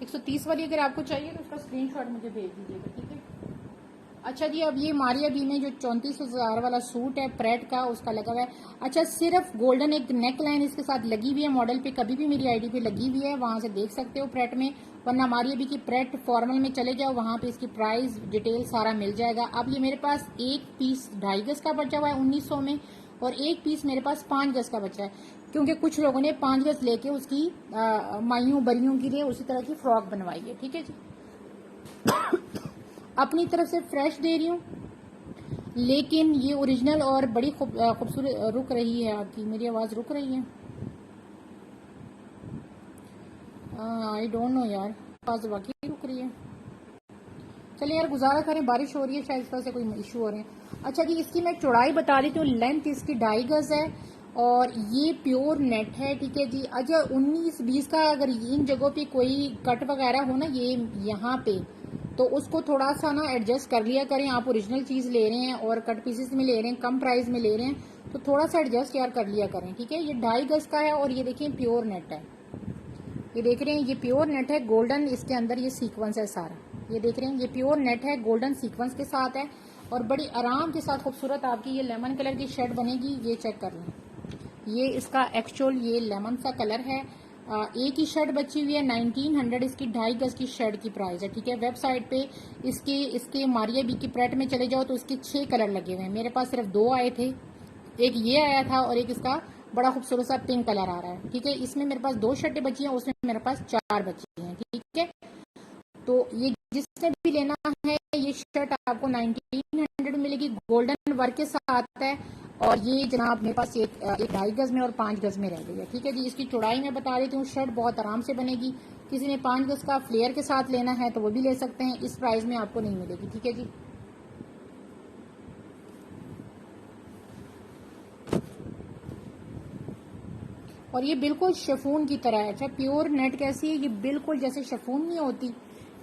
130 वाली अगर आपको चाहिए तो उसका स्क्रीनशॉट मुझे भेज दीजिएगा, ठीक है। अच्छा जी, अब ये मारिया बी में जो 34,000 वाला सूट है प्रेट का, उसका लगा हुआ है। अच्छा, सिर्फ गोल्डन एक नेक लाइन इसके साथ लगी हुई है, मॉडल पे कभी भी मेरी आईडी पे लगी हुई है, वहां से देख सकते हो प्रेट में, वरना मारिया बी की प्रेट फॉर्मल में चले जाओ, वहां पे इसकी प्राइस डिटेल सारा मिल जाएगा। अब ये मेरे पास एक पीस 2.5 गज का बचा हुआ है 1900 में, और एक पीस मेरे पास 5 गज का बचा है, क्योंकि कुछ लोगों ने 5 गज लेके उसकी माइयों बरियों के लिए उसी तरह की फ्रॉक बनवाई है, ठीक है जी। अपनी तरफ से फ्रेश दे रही हूँ, लेकिन ये ओरिजिनल और बड़ी खूबसूरत रुक रही है आपकी, मेरी आवाज़ रुक रही है, आई डोंट नो यार, आवाज़ वाकई रुक रही है। चलिए यार गुजारा करें, बारिश हो रही है शायद इस तरह से कोई इशू हो रहे हैं। अच्छा जी, इसकी मैं चौड़ाई बता देती हूँ, लेंथ इसकी 2.5 गज है और ये प्योर नेट है, ठीक है जी। अच्छा, 19-20 का अगर इन जगहों पे कोई कट वगैरह हो ना, ये यहाँ पे, तो उसको थोड़ा सा ना एडजस्ट कर लिया करें। आप ओरिजिनल चीज़ ले रहे हैं और कट पीसेस में ले रहे हैं, कम प्राइस में ले रहे हैं, तो थोड़ा सा एडजस्ट यार कर लिया करें, ठीक है। ये 2.5 गज का है और ये देखिए प्योर नेट है, ये देख रहे हैं, ये प्योर नेट है, गोल्डन इसके अंदर ये सीक्वेंस है सारा, ये देख रहे हैं, ये प्योर नेट है, गोल्डन सीक्वेंस के साथ है, और बड़ी आराम के साथ खूबसूरत आपकी ये लेमन कलर की शर्ट बनेगी। ये चेक कर लें, ये इसका एक्चुअल ये लेमन सा कलर है। एक ही शर्ट बची हुई है, 1900 इसकी 2.5 गज की शर्ट की प्राइस है, ठीक है। वेबसाइट पे इसके मारिया बी की प्रेट में चले जाओ तो इसके 6 कलर लगे हुए हैं, मेरे पास सिर्फ 2 आए थे, एक ये आया था और एक इसका बड़ा खूबसूरत सा पिंक कलर आ रहा है, ठीक है। इसमें मेरे पास 2 शर्टें बची हैं, उसमें मेरे पास 4 बची हैं, ठीक है। तो ये जिसने भी लेना है ये शर्ट आपको 1900 मिलेगी, गोल्डन वर्क के साथ है। और ये जनाब मेरे पास एक 2.5 गज में और 5 गज में रह गई है। ठीक है जी, इसकी चौड़ाई मैं बता देती हूँ। शर्ट बहुत आराम से बनेगी। किसी ने 5 गज का फ्लेयर के साथ लेना है तो वो भी ले सकते हैं, इस प्राइस में आपको नहीं मिलेगी। ठीक है जी, और ये बिल्कुल शिफॉन की तरह है। अच्छा, प्योर नेट कैसी है, ये बिल्कुल जैसे शिफॉन नहीं होती,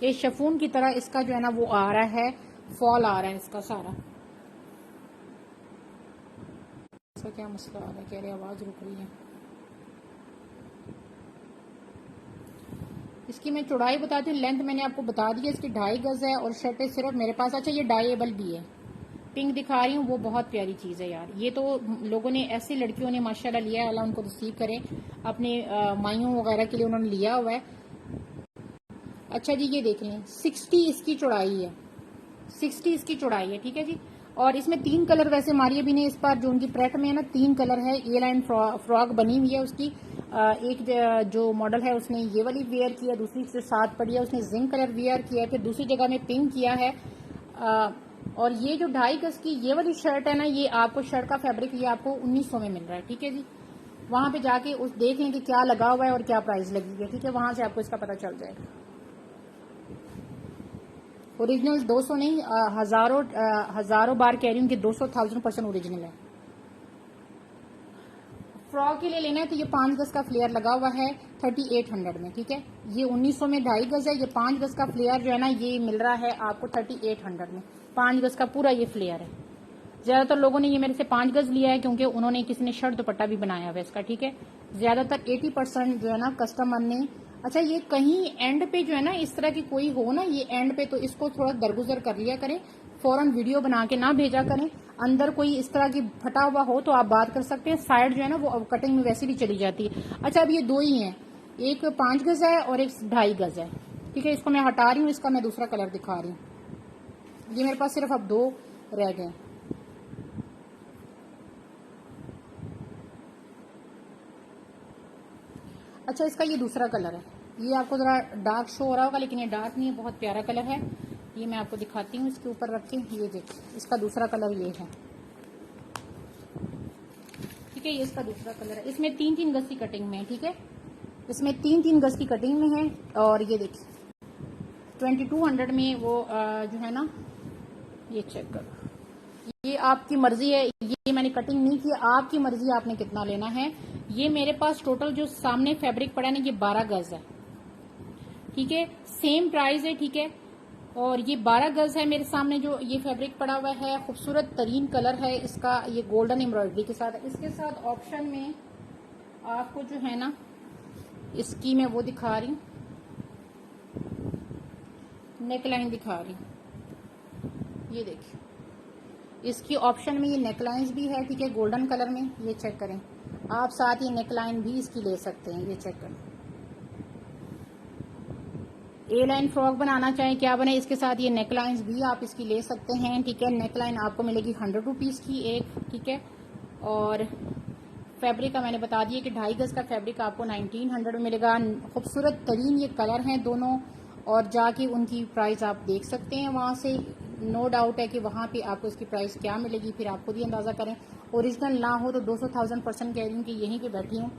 ये शिफॉन की तरह इसका जो है ना वो आ रहा है, फॉल आ रहा है इसका सारा। इसका क्या मसला आ रहा है, कह रहे आवाज रुक रही है। इसकी मैं चौड़ाई बताती हूँ। लेंथ मैंने आपको बता दी है, इसकी 2.5 गज है और शर्ट है सिर्फ मेरे पास। अच्छा, ये डाइएबल भी है। पिंक दिखा रही हूँ, वो बहुत प्यारी चीज है यार। ये तो लोगों ने, ऐसी लड़कियों ने माशाल्लाह लिया है, अल्लाह उनको रिसीव करे, अपने माइयों वगैरह के लिए उन्होंने लिया हुआ है। अच्छा जी, ये देख लें, 60 इसकी चौड़ाई है, 60 इसकी चौड़ाई है। ठीक है जी, और इसमें 3 कलर वैसे मारिया भी ने इस बार जो उनकी प्रेट में है ना 3 कलर है। ए लाइन फ्रॉक बनी हुई है उसकी। एक जो मॉडल है उसने ये वाली वेयर किया, दूसरी से साथ पड़ी है उसने जिंक कलर वेयर किया है, फिर दूसरी जगह में पिंक किया है। और ये जो 2.5 गज की ये वाली शर्ट है ना, ये आपको शर्ट का फैब्रिक ये आपको 1900 में मिल रहा है। ठीक है जी, वहां पे जाके उस देख लें कि क्या लगा हुआ है और क्या प्राइस लगी है। ठीक है, वहां से आपको इसका पता चल जाएगा। ओरिजिनल 200 नहीं, हजारों बार कह रही हूँ कि 200,000% ओरिजिनल है। फ्रॉक के लिए लेना है तो ये 5 गज का फ्लेयर लगा हुआ है 3800 में। ठीक है, ये 1900 में 2.5 गज है, ये 5 गज का फ्लेयर जो है ना ये मिल रहा है आपको 3800 में। 5 गज का पूरा ये फ्लेयर है। ज्यादातर लोगों ने ये मेरे से 5 गज लिया है क्योंकि उन्होंने किसी ने शर्ट दुपट्टा भी बनाया हुआ है इसका। ठीक है, ज्यादातर 80% जो है ना कस्टमर ने। अच्छा, ये कहीं एंड पे जो है ना इस तरह की कोई हो ना, ये एंड पे, तो इसको थोड़ा दरगुजर कर लिया करें, फौरन वीडियो बना के ना भेजा करें। अंदर कोई इस तरह की फटा हुआ हो तो आप बात कर सकते हैं, साइड जो है ना वो कटिंग में वैसे भी चली जाती है। अच्छा, अब ये 2 ही हैं, एक 5 गज है और एक 2.5 गज है। ठीक है, इसको मैं हटा रही हूँ, इसका मैं दूसरा कलर दिखा रही हूँ। ये मेरे पास सिर्फ अब 2 रह गए। अच्छा, इसका ये दूसरा कलर है, ये आपको जरा डार्क शो हो रहा होगा लेकिन ये डार्क नहीं है, बहुत प्यारा कलर है। ये मैं आपको दिखाती हूँ इसके ऊपर रख के, ये देखिए इसका दूसरा कलर ये है। ठीक है, ये इसका दूसरा कलर है। इसमें 3-3 गज की कटिंग में है। ठीक है, इसमें 3-3 गज की कटिंग में है। और ये देखिए 2200 में वो जो है ना, ये चेक करो, ये आपकी मर्जी है, ये मैंने कटिंग नहीं की, आपकी मर्जी आपने कितना लेना है। ये मेरे पास टोटल जो सामने फैब्रिक पड़ा है ना ये 12 गज है। ठीक है, सेम प्राइस है। ठीक है, और ये 12 गज है मेरे सामने जो ये फैब्रिक पड़ा हुआ है। खूबसूरत तरीन कलर है इसका, ये गोल्डन एम्ब्रॉयडरी के साथ। इसके साथ ऑप्शन में आपको जो है ना, इसकी मैं वो दिखा रही हूँ, नेकलाइन दिखा रही हूँ। ये देखिए, इसकी ऑप्शन में ये नेकलाइंस भी है। ठीक है, गोल्डन कलर में, ये चेक करें आप। साथ ही नेकलाइन भी इसकी ले सकते हैं, ये चेक करें। ए लाइन फ्रॉक बनाना चाहें क्या बने, इसके साथ ये नेकलाइंस भी आप इसकी ले सकते हैं। ठीक है, नेकलाइन आपको मिलेगी 100 रुपीज की एक। ठीक है, और फैब्रिक का मैंने बता दिया कि 2.5 गज का फैब्रिक आपको 1900 में मिलेगा। खूबसूरत तरीन ये कलर हैं दोनों, और जाके उनकी प्राइस आप देख सकते हैं वहां से। नो डाउट है कि वहां पे आपको इसकी प्राइस क्या मिलेगी, फिर आप खुद ही अंदाजा करें। ओरिजिनल ना हो तो 200,000% कह रही हूँ कि यहीं पे बैठी हूँ।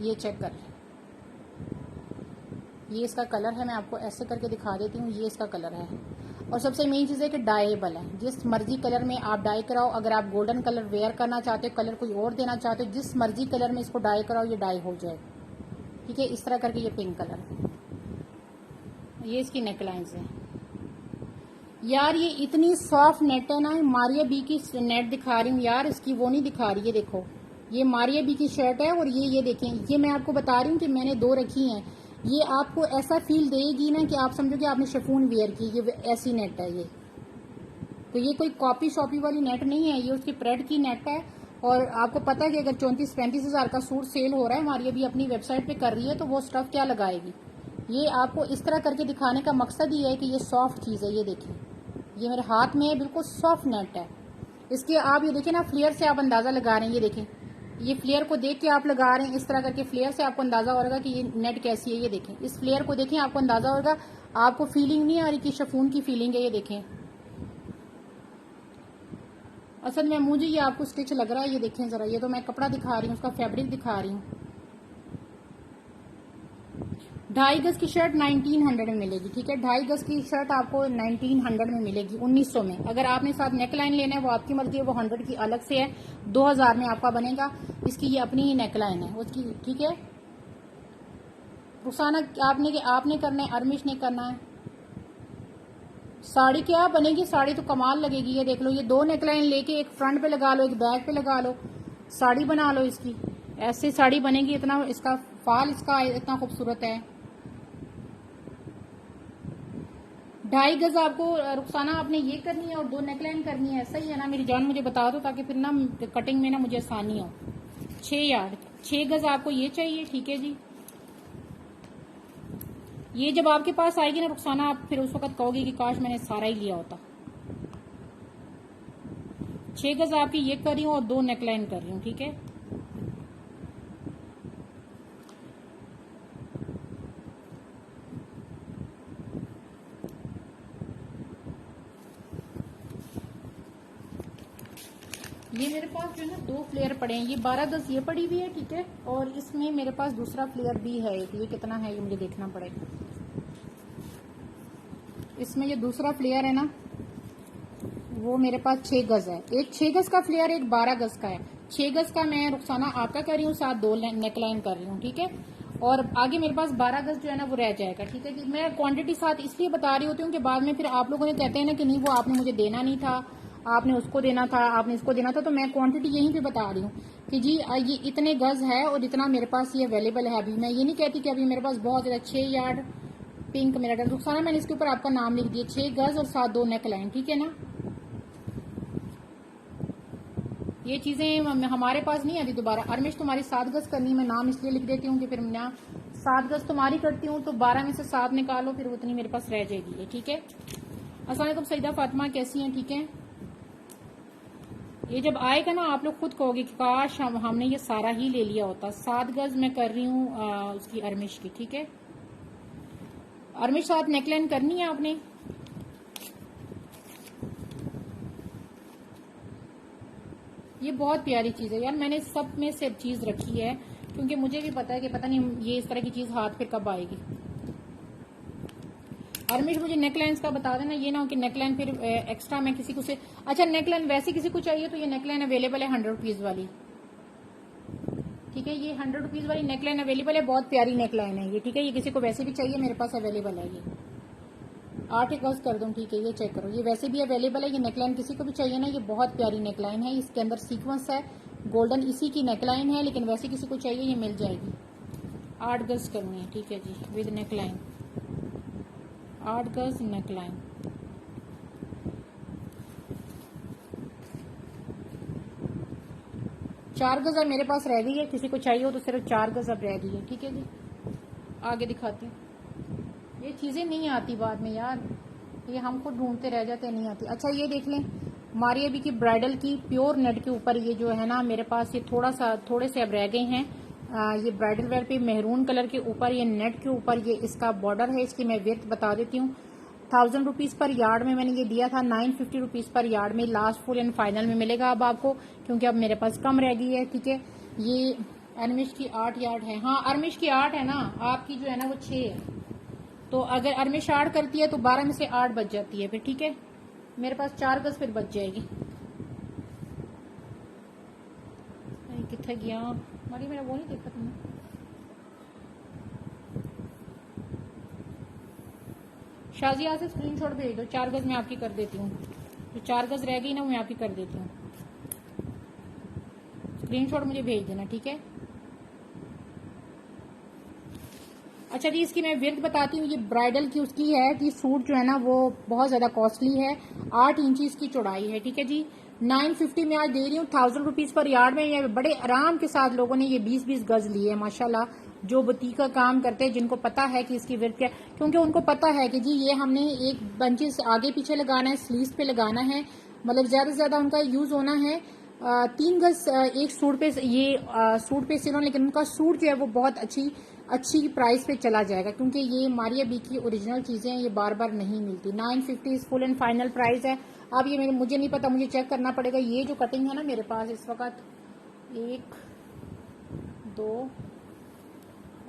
ये चेक कर, ये इसका कलर है, मैं आपको ऐसे करके दिखा देती हूँ। ये इसका कलर है, और सबसे मेन चीज़ है कि डाइएबल है। जिस मर्जी कलर में आप डाई कराओ, अगर आप गोल्डन कलर वेयर करना चाहते हो, कलर कोई और देना चाहते हो, जिस मर्जी कलर में इसको डाई कराओ ये डाई हो जाए। ठीक है, इस तरह करके ये पिंक कलर, ये इसकी नेकलाइंस है। यार ये इतनी सॉफ्ट नेट है ना, मारिया बी की नेट दिखा रही हूँ यार, इसकी वो नहीं दिखा रही है। देखो ये मारिया बी की शर्ट है, और ये देखें, ये मैं आपको बता रही हूँ कि मैंने 2 रखी हैं। ये आपको ऐसा फील देगी ना कि आप समझो कि आपने शिफॉन वेयर की, ये ऐसी नेट है ये। तो ये कोई कॉपी शॉपी वाली नेट नहीं है, ये उसकी प्रेड की नेट है। और आपको पता है कि अगर 34-35 हजार का सूट सेल हो रहा है, मारिया भी अपनी वेबसाइट पे कर रही है, तो वो स्टफ क्या लगाएगी। ये आपको इस तरह करके दिखाने का मकसद ही है कि ये सॉफ्ट चीज़ है। ये देखें, ये मेरे हाथ में है, बिल्कुल सॉफ्ट नेट है। इसके आप ये देखें ना, फ्लेयर से आप अंदाजा लगा रहे हैं। ये देखें, ये फ्लेयर को देख के आप लगा रहे हैं, इस तरह करके फ्लेयर से आपको अंदाजा होगा कि ये नेट कैसी है। ये देखें, इस फ्लेयर को देखें, आपको अंदाजा होगा। आपको फीलिंग नहीं आ रही कि शिफॉन की फीलिंग है। ये देखें, असल में मुझे ये आपको स्टिच लग रहा है, ये देखें जरा, ये तो मैं कपड़ा दिखा रही हूँ, उसका फैब्रिक दिखा रही हूँ। 2.5 गज की शर्ट 1900 में मिलेगी, ठीक है। 2.5 गज की शर्ट आपको 1900 में मिलेगी, 1900 में। अगर आपने साथ नेक लाइन लेना है वो आपकी मर्जी है, वो 100 की अलग से है, 2000 में आपका बनेगा। इसकी ये अपनी ही नेक लाइन है उसकी, ठीक है। रुखसाना आपने करना है, अरमिश ने करना है। साड़ी क्या बनेगी, साड़ी तो कमाल लगेगी। ये देख लो, ये 2 नेक लाइन लेके एक फ्रंट पे लगा लो, एक बैक पे लगा लो, साड़ी बना लो इसकी। ऐसे साड़ी बनेगी, इतना इसका फाल इसका इतना खूबसूरत है। 2.5 गज आपको रुखसाना आपने ये करनी है और 2 नेकलाइन करनी है, ऐसा ही है ना मेरी जान? मुझे बता दो ताकि फिर ना कटिंग में ना मुझे आसानी हो। 6 यार्ड 6 गज आपको ये चाहिए, ठीक है जी। ये जब आपके पास आएगी ना रुखसाना, आप फिर उस वक्त कहोगे कि काश मैंने सारा ही लिया होता। 6 गज आपकी ये कर रही हूँ और 2 नेकलाइन कर रही हूँ, ठीक है। ये मेरे पास जो है ना 2 फ्लेयर पड़े हैं, ये 12 गज ये पड़ी हुई है, ठीक है। और इसमें मेरे पास दूसरा फ्लेयर भी है, ये कितना है ये मुझे देखना पड़ेगा। इसमें ये दूसरा फ्लेयर है ना, वो मेरे पास 6 गज है। एक 6 गज का फ्लेयर, एक 12 गज का है। 6 गज का मैं रुखसाना आपका कर रही हूँ, साथ 2 नेकलाइन कर रही हूँ, ठीक है। और आगे मेरे पास 12 गज जो है ना वो रह जाएगा, ठीक है जी। मैं क्वांटिटी साथ इसलिए बता रही होती हूँ कि बाद में फिर आप लोगों ने कहते हैं ना कि नहीं वो आपने मुझे देना नहीं था, आपने उसको देना था, आपने इसको देना था। तो मैं क्वांटिटी यहीं पे बता रही हूँ कि जी ये इतने गज है और इतना मेरे पास ये अवेलेबल है। अभी मैं ये नहीं कहती कि अभी मेरे पास बहुत ज्यादा 6 यार्ड पिंक मेरा रुखसाना, मैंने इसके ऊपर आपका नाम लिख दिया, 6 गज और साथ 2 नेकलाइन, ठीक है ना। ये चीजें हमारे पास नहीं आती दोबारा। अरमिश तुम्हारी 7 गज करनी, मैं नाम इसलिए लिख देती हूँ कि फिर मैं 7 गज तुम्हारी करती हूँ तो 12 में से 7 निकालो, फिर उतनी मेरे पास रह जाएगी ये, ठीक है। अस्सलाम वालेकुम सईदा फातिमा, कैसी हैं? ठीक है। ये जब आएगा ना आप लोग खुद कहोगे कि काश हमने ये सारा ही ले लिया होता। 7 गज मैं कर रही हूँ उसकी अरमिश की, ठीक है। अरमिश साथ नेकलाइन करनी है आपने। ये बहुत प्यारी चीज है यार, मैंने सब में से चीज रखी है क्योंकि मुझे भी पता है कि पता नहीं ये इस तरह की चीज हाथ पे कब आएगी। अरमिश मुझे नेकलाइन का बता देना, ये ना हो कि नेकलाइन फिर एक्स्ट्रा मैं किसी को से। अच्छा नेकलाइन वैसे किसी को चाहिए तो ये नेकलाइन अवेलेबल है 100 रुपीज वाली, ठीक है। ये 100 रुपीज वाली नेकलाइन अवेलेबल है, बहुत प्यारी नेकलाइन है ये, ठीक है। ये किसी को वैसे भी चाहिए, मेरे पास अवेलेबल है ये। 8 गज कर दूं, ठीक है। ये चेक करो, ये वैसे भी अवेलेबल है। ये नेकलाइन किसी को भी चाहिए ना, ये बहुत प्यारी नेकलाइन है, इसके अंदर सीक्वेंस है गोल्डन, इसी की नेकलाइन है, लेकिन वैसे किसी को चाहिए ये मिल जाएगी। 8 गज करनी है, ठीक है जी, विद नेकलाइन। 8 गज नेकलाइन। चार गज अब मेरे पास रह गई है, किसी को चाहिए हो तो सिर्फ 4 गज अब रह गई है, ठीक है जी। आगे दिखाती हूँ। ये चीजें नहीं आती बाद में यार, ये हम खुद ढूंढते रह जाते, नहीं आती। अच्छा ये देख लें, मारिया बी की ब्राइडल की प्योर नेट के ऊपर ये जो है ना मेरे पास ये थोड़े से अब रह गए हैं। ये ब्राइडल वेयर पे मेहरून कलर के ऊपर ये नेट के ऊपर ये इसका बॉर्डर है। इसकी मैं विड्थ बता देती हूँ। 1000 रुपीज पर यार्ड में मैंने ये दिया था, 950 रुपीज पर यार्ड में लास्ट फुल एंड फाइनल में मिलेगा अब आपको, क्योंकि अब मेरे पास कम रह गई है, ठीक है। ये अरमिश की 8 यार्ड है, हाँ अरमिश की 8 है ना, आपकी जो है ना वो 6 है। तो अगर अरमिश 8 करती है तो 12 में से 8 बच जाती है फिर, ठीक है। मेरे पास 4 गज फिर बच जाएगी। कितना गया हमारी, मेरा वो नहीं देखा तुमने। शाजिया से स्क्रीनशॉट भेज दो, 4 गज मैं आपकी कर देती हूँ। जो 4 गज रह गई ना मैं आपकी कर देती हूँ, स्क्रीनशॉट मुझे भेज देना, ठीक है। अच्छा जी, इसकी मैं विड्थ बताती हूँ। ये ब्राइडल की उसकी है कि सूट जो है ना वो बहुत ज्यादा कॉस्टली है, 8 इंच इसकी चौड़ाई है, ठीक है जी। 950 में आज दे रही हूँ, 1000 रुपीज पर यार्ड में। ये बड़े आराम के साथ लोगों ने ये 20-20 गज लिए है माशाल्लाह, जो बुटीक का काम करते हैं, जिनको पता है कि इसकी विड्थ क्या, क्योंकि उनको पता है कि जी ये हमने एक बंचेस आगे पीछे लगाना है, स्लीव्स पे लगाना है, मतलब ज्यादा से ज्यादा उनका यूज होना है। 3 गज एक सूट पे ये सूट पे सिलो, लेकिन उनका सूट जो है वो बहुत अच्छी प्राइस पे चला जाएगा, क्योंकि ये मारिया बी की ओरिजिनल चीजें हैं, ये बार बार नहीं मिलती। 950 फुल एंड फाइनल प्राइस है। अब ये मुझे नहीं पता, मुझे चेक करना पड़ेगा। ये जो कटिंग है ना मेरे पास इस वक्त 1 2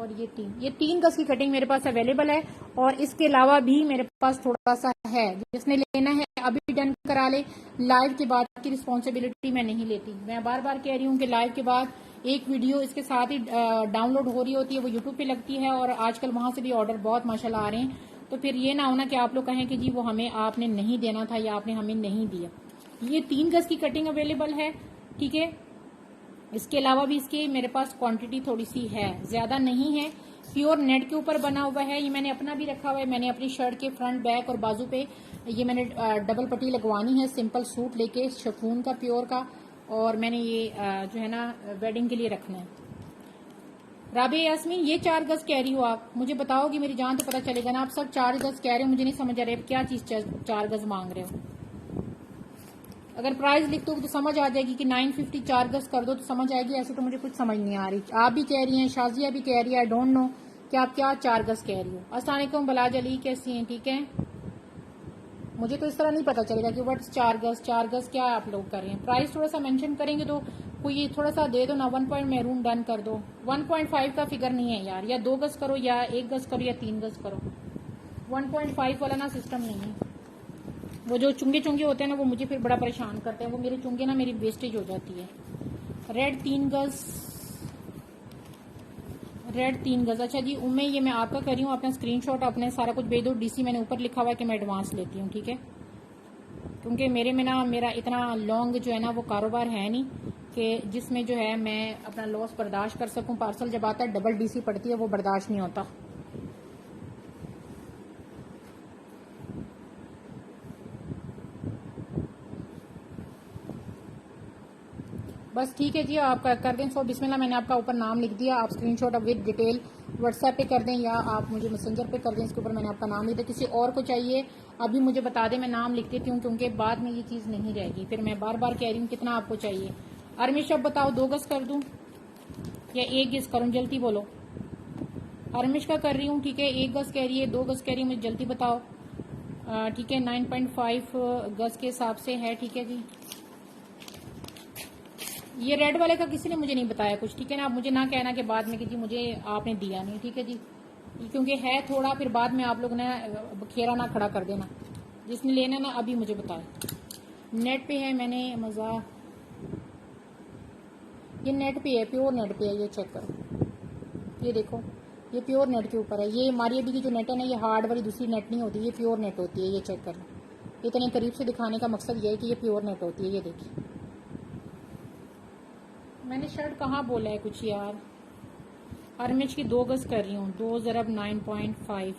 और ये 3 गज की कटिंग मेरे पास अवेलेबल है। और इसके अलावा भी मेरे पास थोड़ा सा है, जिसने लेना है अभी डन करा ले। लाइव के बाद की रिस्पॉन्सिबिलिटी मैं नहीं लेती। मैं बार बार कह रही हूँ कि लाइव के बाद एक वीडियो इसके साथ ही डाउनलोड हो रही होती है, वो यूट्यूब पे लगती है और आजकल वहां से भी ऑर्डर बहुत माशाल्लाह आ रहे हैं। तो फिर ये ना होना कि आप लोग कहें कि जी वो हमें आपने नहीं देना था या आपने हमें नहीं दिया। ये 3 गज की कटिंग अवेलेबल है, ठीक है। इसके अलावा भी इसकी मेरे पास क्वांटिटी थोड़ी सी है, ज्यादा नहीं है। प्योर नेट के ऊपर बना हुआ है। ये मैंने अपना भी रखा हुआ है। मैंने अपनी शर्ट के फ्रंट बैक और बाजू पे ये मैंने डबल पट्टी लगवानी है, सिंपल सूट लेके शिफॉन का प्योर का। और मैंने ये जो है ना वेडिंग के लिए रखना है। राबिया यास्मीन, ये 4 गज कह रही हो आप, मुझे बताओगी मेरी जान तो पता चलेगा ना। आप सब 4 गज कह रहे हो, मुझे नहीं समझ आ रहा है क्या चीज 4 गज मांग रहे हो। अगर प्राइस लिख दो तो समझ आ जाएगी कि 950 4 गज कर दो तो समझ आएगी, ऐसे तो मुझे कुछ समझ नहीं आ रही। आप भी कह रही हैं, शाजिया भी कह रही है, आई डोंट नो कि आप क्या 4 गज कह रही हो। अस्सलाम वालेकुम बलाज अली, कैसी हैं? ठीक है। मुझे तो इस तरह नहीं पता चलेगा कि व्हाट्स 4 गज क्या आप लोग कर रहे हैं। प्राइस थोड़ा सा मेंशन करेंगे तो कोई थोड़ा सा दे दो ना। 1 पॉइंट मैरून डन कर दो। 1.5 का फिगर नहीं है यार, या 2 गज करो या 1 गज करो या 3 गज करो। 1.5 वाला ना सिस्टम नहीं है। वो जो चुंगे होते हैं ना, वो मुझे फिर बड़ा परेशान करते हैं। वो मेरे चुंगे ना मेरी वेस्टेज हो जाती है। रेड 3 गज। अच्छा जी उम्मे, ये मैं आपका कर रही हूँ। अपना स्क्रीनशॉट अपने सारा कुछ भेज दो। डीसी मैंने ऊपर लिखा हुआ है कि मैं एडवांस लेती हूँ, ठीक है। क्योंकि मेरा इतना लॉन्ग जो है ना वो कारोबार है नहीं कि जिसमें जो है मैं अपना लॉस बर्दाश्त कर सकूं। पार्सल जब आता है डबल डीसी पड़ती है, वो बर्दाश्त नहीं होता। बस ठीक है जी, आप कर दें। सो बिस्मिल्लाह, मैंने आपका ऊपर नाम लिख दिया। आप स्क्रीनशॉट अब विद डिटेल व्हाट्सएप पे कर दें या आप मुझे मैसेंजर पे कर दें। इसके ऊपर मैंने आपका नाम लिख दिया। किसी और को चाहिए अभी मुझे बता दें, मैं नाम लिख देती हूँ, क्योंकि बाद में ये चीज़ नहीं रहेगी। फिर मैं बार बार कह रही हूँ कितना आपको चाहिए। अरमिश अब बताओ 2 गज कर दूँ या 1 गज करूँ? जल्दी बोलो। अरमिश का कर रही हूँ, ठीक है। 1 गज कह रही है, 2 गज कह रही है, मुझे जल्दी बताओ, ठीक है। 9.5 गज के हिसाब से है, ठीक है जी। ये रेड वाले का किसी ने मुझे नहीं बताया कुछ, ठीक है ना। आप मुझे ना कहना कि बाद में कि जी मुझे आपने दिया नहीं, ठीक है जी। क्योंकि है थोड़ा, फिर बाद में आप लोग ने खेरा ना खड़ा कर देना। जिसने लेना ना अभी मुझे बताए। नेट पे है, मैंने मज़ा, ये नेट पे है, प्योर नेट पे है। ये चेक करो, ये देखो, ये प्योर नेट के ऊपर है। ये हमारी अभी की जो नेट है ना, ये हार्ड वाली दूसरी नेट नहीं होती, ये प्योर नेट होती है। ये चेक कर लो। इतने करीब से दिखाने का मकसद ये है कि ये प्योर नेट होती है। ये देखिए, मैंने शर्ट कहाँ बोला है कुछ यार। अरमिश की 2 गज कर रही हूँ, 2 ज़रब 9.5।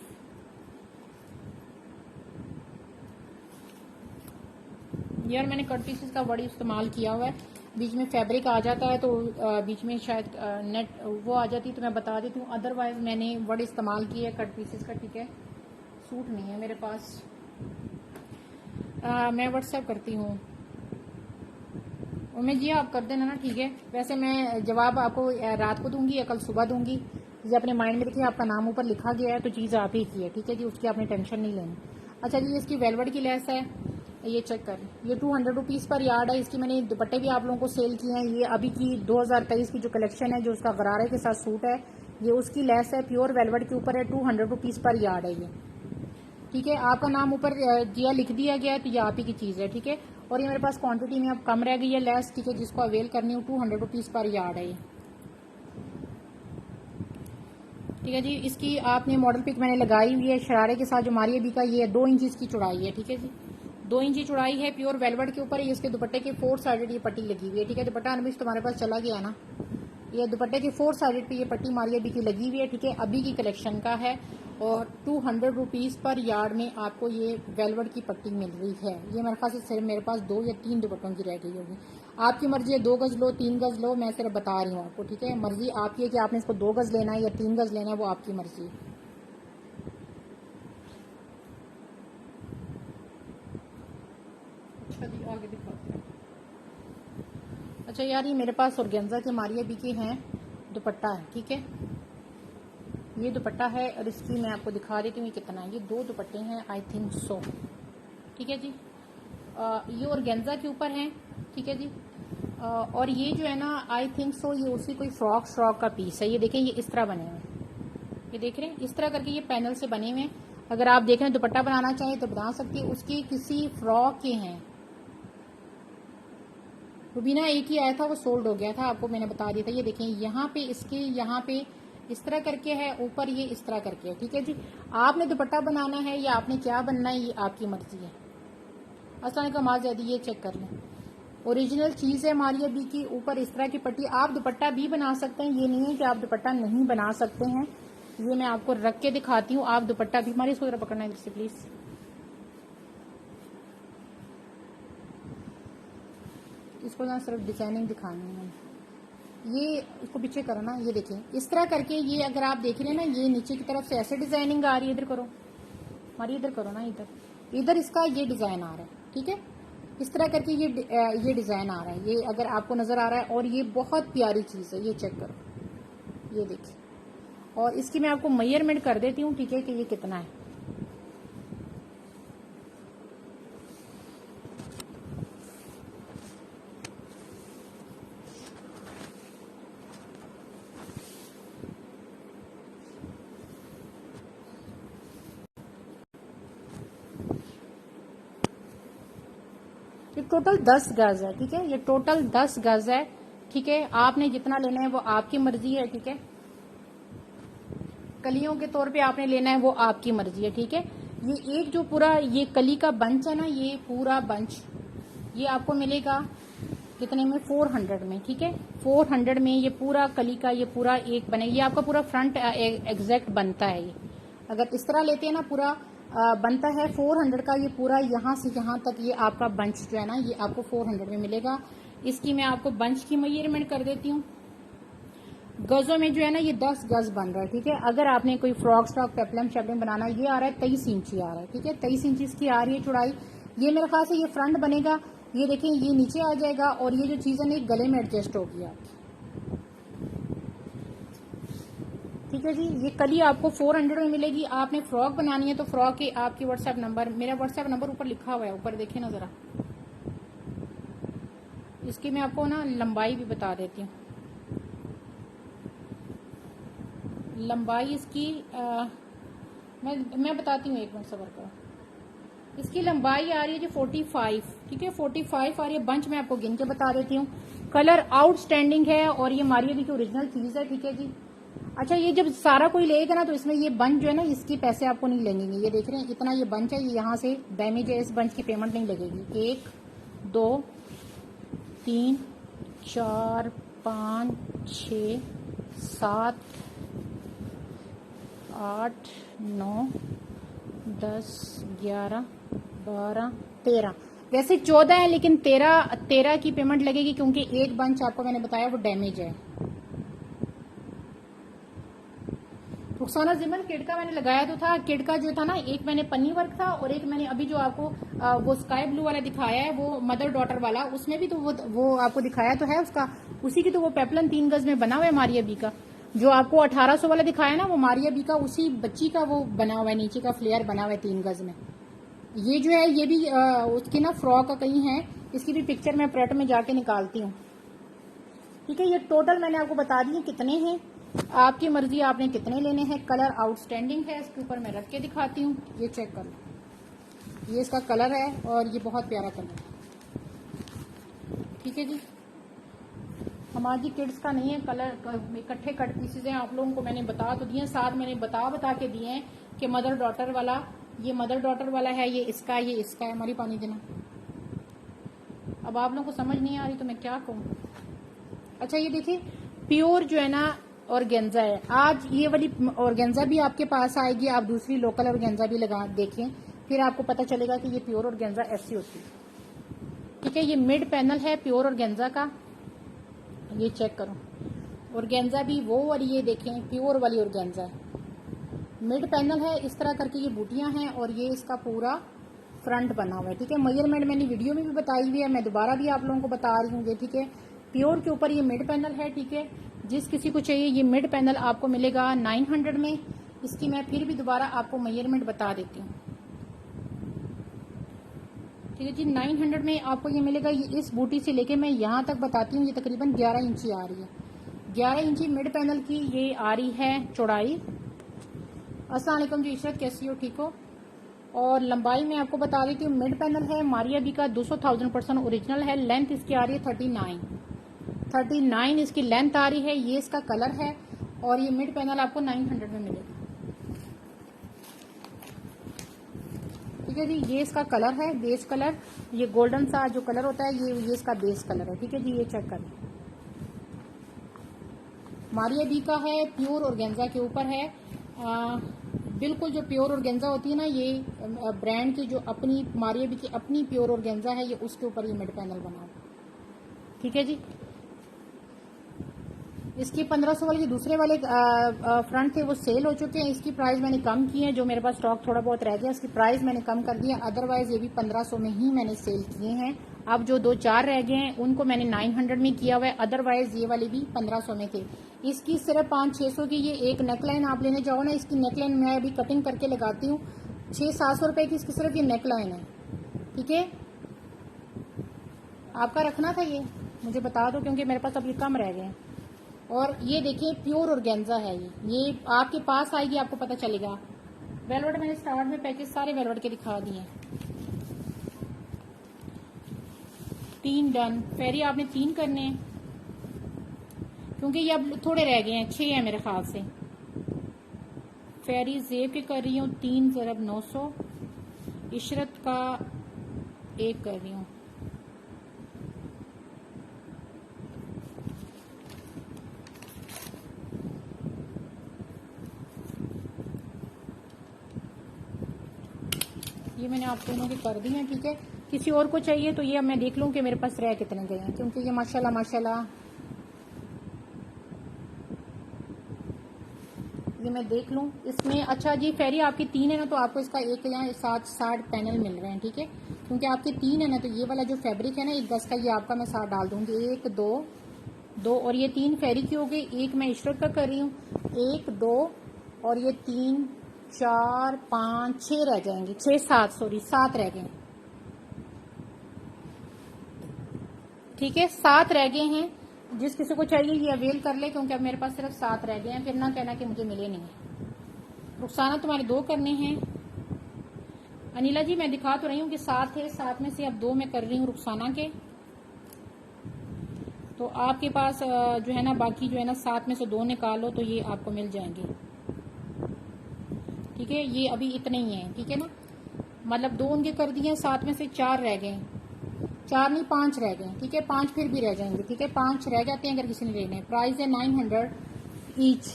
यार मैंने कट पीसेस का बड़ी इस्तेमाल किया हुआ है। बीच में फैब्रिक आ जाता है तो बीच में शायद नेट वो आ जाती, तो मैं बता देती हूँ। अदरवाइज मैंने बड़ी इस्तेमाल की है कट पीसेस का, ठीक है। सूट नहीं है मेरे पास। मैं व्हाट्सएप करती हूँ। उम्मीद जी आप कर देना ना, ठीक है। वैसे मैं जवाब आपको रात को दूंगी या कल सुबह दूंगी। ये अपने माइंड में रखिए, आपका नाम ऊपर लिखा गया है तो चीज़ आप ही की है, ठीक है जी। उसकी आपने टेंशन नहीं लेनी। अच्छा जी, इसकी वेलवेट की लेस है, ये चेक कर। ये 200 रुपीज़ पर यार्ड है। इसकी मैंने दुपट्टे भी आप लोगों को सेल किए हैं। ये अभी की 2023 की जो कलेक्शन है, जो उसका गरारे के साथ सूट है, ये उसकी लेस है। प्योर वेलवेट के ऊपर है। 200 रुपीज़ पर यार्ड है ये, ठीक है। आपका नाम ऊपर जिया लिख दिया गया है तो ये आप ही की चीज़ है, ठीक है। और ये मेरे पास क्वांटिटी में अब कम रह गई है लेस, ठीक है। जिसको अवेल करनी हो 200 रुपीज़ पर यार्ड है ये, ठीक है जी। इसकी आपने मॉडल पिक मैंने लगाई हुई है शरारे के साथ, जो मारिया बी का ये 2 इंच की चौड़ाई है, ठीक है जी। 2 इंच चौड़ाई है, प्योर वेलवेट के ऊपर है। इसके दुपट्टे के 4 साइडेड ये पट्टी लगी हुई है, ठीक है। दुपट्टा अनमिश तुम्हारे पास चला गया ना। ये दुपट्टे के 4 साइडेड पे ये पट्टी मारिया बी की लगी हुई है, ठीक है। अभी की कलेक्शन का है और 200 रुपीज़ पर यार्ड में आपको ये वेलवेट की पट्टी मिल रही है। ये मेरे ख्याल से सिर्फ मेरे पास 2 या 3 दुपट्टों की रह गई होगी। आपकी मर्जी है 2 गज लो 3 गज लो, मैं सिर्फ बता रही हूँ आपको, ठीक है। मर्जी आपकी है कि आपने इसको 2 गज लेना है या 3 गज लेना है, वो आपकी मर्जी है। अच्छा जी, आगे दिखाते हैं। अच्छा यार, ये मेरे पास ऑर्गेन्जा के मारिया बी के हैं दुपट्टा है, ठीक है। ये दुपट्टा है और इसकी मैं आपको दिखा देती हूँ कितना है। ये 2 दुपट्टे हैं, आई थिंक सो, ठीक है जी। ये ऑर्गेन्जा के ऊपर है, ठीक है जी। और ये जो है ना आई थिंक सो ये उसी कोई फ्रॉक का पीस है। ये देखें ये इस तरह बने हुए हैं, ये देख रहे हैं इस तरह करके ये पैनल से बने हुए हैं। अगर आप देख रहे हैं दुपट्टा बनाना चाहें तो बना सकती है, उसकी किसी फ्रॉक के हैं। रुबीना एक ही आया था वो सोल्ड हो गया था, आपको मैंने बता दिया था। ये देखें यहाँ पे इसके यहाँ पे इस तरह करके है, ऊपर ये इस तरह करके है, ठीक है जी। आपने दुपट्टा बनाना है या आपने क्या बनना है ये आपकी मर्जी है। अस्सलाम वालेकुम आज़ादी, ये चेक कर लें ओरिजिनल चीज है मारिया बी की। ऊपर इस तरह की पट्टी, आप दुपट्टा भी बना सकते हैं, ये नहीं है कि आप दुपट्टा नहीं बना सकते हैं। ये मैं आपको रख के दिखाती हूँ, आप दुपट्टा भी, हमारी इसको जरा पकड़ना है इधर से प्लीज। इसको ना सिर्फ डिजाइनिंग दिखानी है, ये इसको पीछे करो ना, ये देखें इस तरह करके। ये अगर आप देख रहे हैं ना ये नीचे की तरफ से ऐसे डिजाइनिंग आ रही है, इधर करो हमारी, इधर करो ना, इधर इसका ये डिजाइन आ रहा है, ठीक है। इस तरह करके ये डिजाइन आ रहा है, ये अगर आपको नजर आ रहा है। और ये बहुत प्यारी चीज है, ये चेक करो, ये देखिए। और इसकी मैं आपको मेजरमेंट कर देती हूँ, ठीक है, कि ये कितना है। ये टोटल 10 गज है, ठीक है, ये टोटल 10 गज है, ठीक है। आपने जितना लेना है वो आपकी मर्जी है, ठीक है। कलियों के तौर पे आपने लेना है वो आपकी मर्जी है, ठीक है। ये एक जो पूरा ये कली का बंच है ना, ये पूरा बंच ये आपको मिलेगा कितने में, 400 में, ठीक है। 400 में ये पूरा कली का ये पूरा एक बने, ये आपका पूरा फ्रंट एग्जैक्ट बनता है। ये अगर इस तरह लेते हैं ना पूरा बनता है 400 का, ये पूरा यहाँ से यहाँ तक ये आपका बंच जो है ना ये आपको 400 में मिलेगा। इसकी मैं आपको बंच की मेजरमेंट कर देती हूँ। गजों में जो है ना ये 10 गज बन रहा है, ठीक है। अगर आपने कोई फ्रॉक स्टॉक पेपलम शेपलम बनाना, ये आ रहा है 23 इंची आ रहा है, ठीक है। 23 इंची इसकी आ रही है चौड़ाई। ये मेरे ख्याल से ये फ्रंट बनेगा, ये देखें ये नीचे आ जाएगा और ये जो चीज है ना गले में एडजस्ट होगी आपकी, ठीक है जी। ये कली आपको 400 में मिलेगी। आपने फ्रॉक बनानी है तो फ्रॉक के आपकी व्हाट्सएप नंबर, मेरा व्हाट्सएप नंबर ऊपर लिखा हुआ है, ऊपर देखिए ना जरा। इसकी मैं आपको ना लंबाई भी बता देती हूँ। लंबाई इसकी मैं बताती हूँ, एक मिनट सबर करो। इसकी लंबाई आ रही है जी 45, ठीक है, 45 आ रही है। बंच मैं आपको गिन के बता देती हूँ। कलर आउटस्टैंडिंग है और ये मारिया की ओरिजिनल चीज है, ठीक है जी। अच्छा, ये जब सारा कोई लेगा ना तो इसमें ये बंच जो है ना इसकी पैसे आपको नहीं लगेंगे। ये देख रहे हैं इतना ये बंच है, ये यहाँ से डैमेज है, इस बंच की पेमेंट नहीं लगेगी। 1 2 3 4 5 6 7 8 9 10 11 12 13, वैसे 14 है लेकिन 13 की पेमेंट लगेगी क्योंकि एक बंच आपको मैंने बताया वो डैमेज है। रुखसाना जिमन किड का मैंने लगाया तो था, किड का जो था ना एक मैंने पन्नी वर्क था और एक मैंने अभी जो आपको वो स्काई ब्लू वाला दिखाया है वो मदर डॉटर वाला, उसमें भी तो वो आपको दिखाया तो है उसका, उसी की तो वो पेपलन 3 गज में बना हुआ है मारिया बी का। जो आपको 1800 वाला दिखाया ना वो मारिया बी का उसी बच्ची का वो बना हुआ है, नीचे का फ्लेयर बना हुआ है 3 गज में। ये जो है ये भी उसकी ना फ्रॉक का कहीं है, इसकी भी पिक्चर मैं प्रेट में जाके निकालती हूँ, ठीक है। ये टोटल मैंने आपको बता दिए कितने हैं, आपकी मर्जी आपने कितने लेने हैं। कलर आउटस्टैंडिंग है, इसके ऊपर मैं रख के दिखाती हूँ, ये चेक कर लो। ये इसका कलर है और ये बहुत प्यारा कलर है, ठीक है जी। हमारी किड्स का नहीं है कलर, इकट्ठे कट पीसेज हैं। आप लोगों को मैंने बता तो दिए, साथ मैंने बता के दिए हैं कि मदर डॉटर वाला, ये मदर डॉटर वाला है, ये इसका है। हमारी पानी देना, अब आप लोगों को समझ नहीं आ रही तो मैं क्या कहूँ। अच्छा, ये देखिए प्योर जो है ना ऑर्गेन्जा है। आज ये वाली ऑर्गेन्जा भी आपके पास आएगी, आप दूसरी लोकल ऑर्गेन्जा भी लगा देखें, फिर आपको पता चलेगा कि ये प्योर ऑर्गेन्जा ऐसी होती है, ठीक है। ये मिड पैनल है प्योर ऑर्गेन्जा का, ये चेक करो। ऑर्गेन्जा भी वो और ये देखें प्योर वाली ऑर्गेन्जा है, मिड पैनल है, इस तरह करके ये बूटियां हैं और ये इसका पूरा फ्रंट बना हुआ है, ठीक है। मेजरमेंट मैंने वीडियो में भी बताई हुई है, मैं दोबारा भी आप लोगों को बता रही हूँ, ठीक है। प्योर के ऊपर ये मिड पैनल है, ठीक है। जिस किसी को चाहिए ये मिड पैनल आपको मिलेगा 900 में। इसकी मैं फिर भी दोबारा आपको मेजरमेंट बता देती हूँ। ठीक है जी। 900 में आपको ये मिलेगा। ये इस बूटी से लेके मैं यहाँ तक बताती हूँ, ये तकरीबन 11 इंची आ रही है। 11 इंची मिड पैनल की ये आ रही है चौड़ाई। अस्सलाम वालेकुम जी इशरत, कैसी हो? ठीक हो? और लंबाई में आपको बता देती हूँ, मिड पैनल है मारिया बी का 200,000% ओरिजिनल है। लेंथ इसकी आ रही है 39 इसकी लेंथ आ रही है। ये इसका कलर है और ये मिड पैनल आपको 900 में मिलेगा। ठीक है जी। ये इसका कलर है, बेस कलर। ये गोल्डन सा जो कलर होता है ये इसका बेस कलर है। ठीक है जी, ये चेक करें। मारिया बी का है, प्योर ऑर्गेन्जा के ऊपर है। बिल्कुल जो प्योर ऑर्गेन्जा होती है ना, ये ब्रांड की जो अपनी मारिया बी की अपनी प्योर ऑर्गेन्जा है, ये उसके ऊपर ये मिड पैनल बना हुआ। ठीक है जी। इसकी 1500 वाले जो दूसरे वाले फ्रंट थे वो सेल हो चुके हैं। इसकी प्राइस मैंने कम की है, जो मेरे पास स्टॉक थोड़ा बहुत रह गया इसकी प्राइस मैंने कम कर दी है। अदरवाइज ये भी 1500 में ही मैंने सेल किए हैं। अब जो 2-4 रह गए हैं उनको मैंने 900 में किया हुआ है। अदरवाइज ये वाले भी 1500 में थे। इसकी सिर्फ 500-600 की ये एक नेकलाइन आप लेने जाओ ना, इसकी नेकलाइन मैं अभी कटिंग करके लगाती हूँ। 600-700 रुपए की इसकी सिर्फ ये नेकलाइन है। ठीक है, आपका रखना था ये, मुझे बता दो, क्योंकि मेरे पास अभी कम रह गए हैं। और ये देखिए प्योर ऑर्गेन्जा है। ये आपके पास आएगी, आपको पता चलेगा। वेलवेट मैंने स्टार्ट में पैकेज सारे वेलवेट के दिखा दिए। 3 डन। फेरी आपने 3 करने हैं, क्योंकि ये अब थोड़े रह गए हैं, 6 है मेरे ख्याल से। फेरी जेब के कर रही हूँ 3 ज़रब 900। इशरत का 1 कर रही हूँ। ये मैंने आप दोनों के कर दी हैं। ठीक है, किसी और को चाहिए तो ये अब मैं देख लूं कि मेरे पास रह कितने गए हैं, क्योंकि ये माशाल्लाह माशाल्लाह ये मैं देख लूं इसमें। अच्छा जी, फेरी आपकी 3 है ना, तो आपको इसका एक यहाँ 60 पैनल मिल रहे हैं। ठीक है, क्योंकि आपकी 3 है ना, तो ये वाला जो फैब्रिक है ना 1 गज का, ये आपका मैं 60 डाल दूंगी। 1 2 और ये 3 फेरी की हो गई। 1 मैं इशरत का कर रही हूँ, 1 2 और ये 3 4 5 6 रह जाएंगे। 7 रह गए। ठीक है, 7 रह गए हैं। जिस किसी को चाहिए ये अवेल कर ले, क्योंकि अब मेरे पास सिर्फ 7 रह गए हैं, फिर ना कहना कि मुझे मिले नहीं है। रुखसाना तुम्हारे 2 करने हैं। अनिला जी मैं दिखा तो रही हूँ कि 7 है, 7 में से अब 2 मैं कर रही हूँ रुखसाना के। तो आपके पास जो है ना, बाकी जो है ना 7 में से 2 निकालो तो ये आपको मिल जाएंगे। ठीक है, ये अभी इतने ही हैं। ठीक है ना, मतलब 2 उनके कर दिए, 7 में से 4 रह गए। 4 नहीं 5 रह गए। ठीक है, 5 फिर भी रह जाएंगे। ठीक है, 5 रह जाते हैं अगर किसी ने लेने। प्राइस है 900 ईच।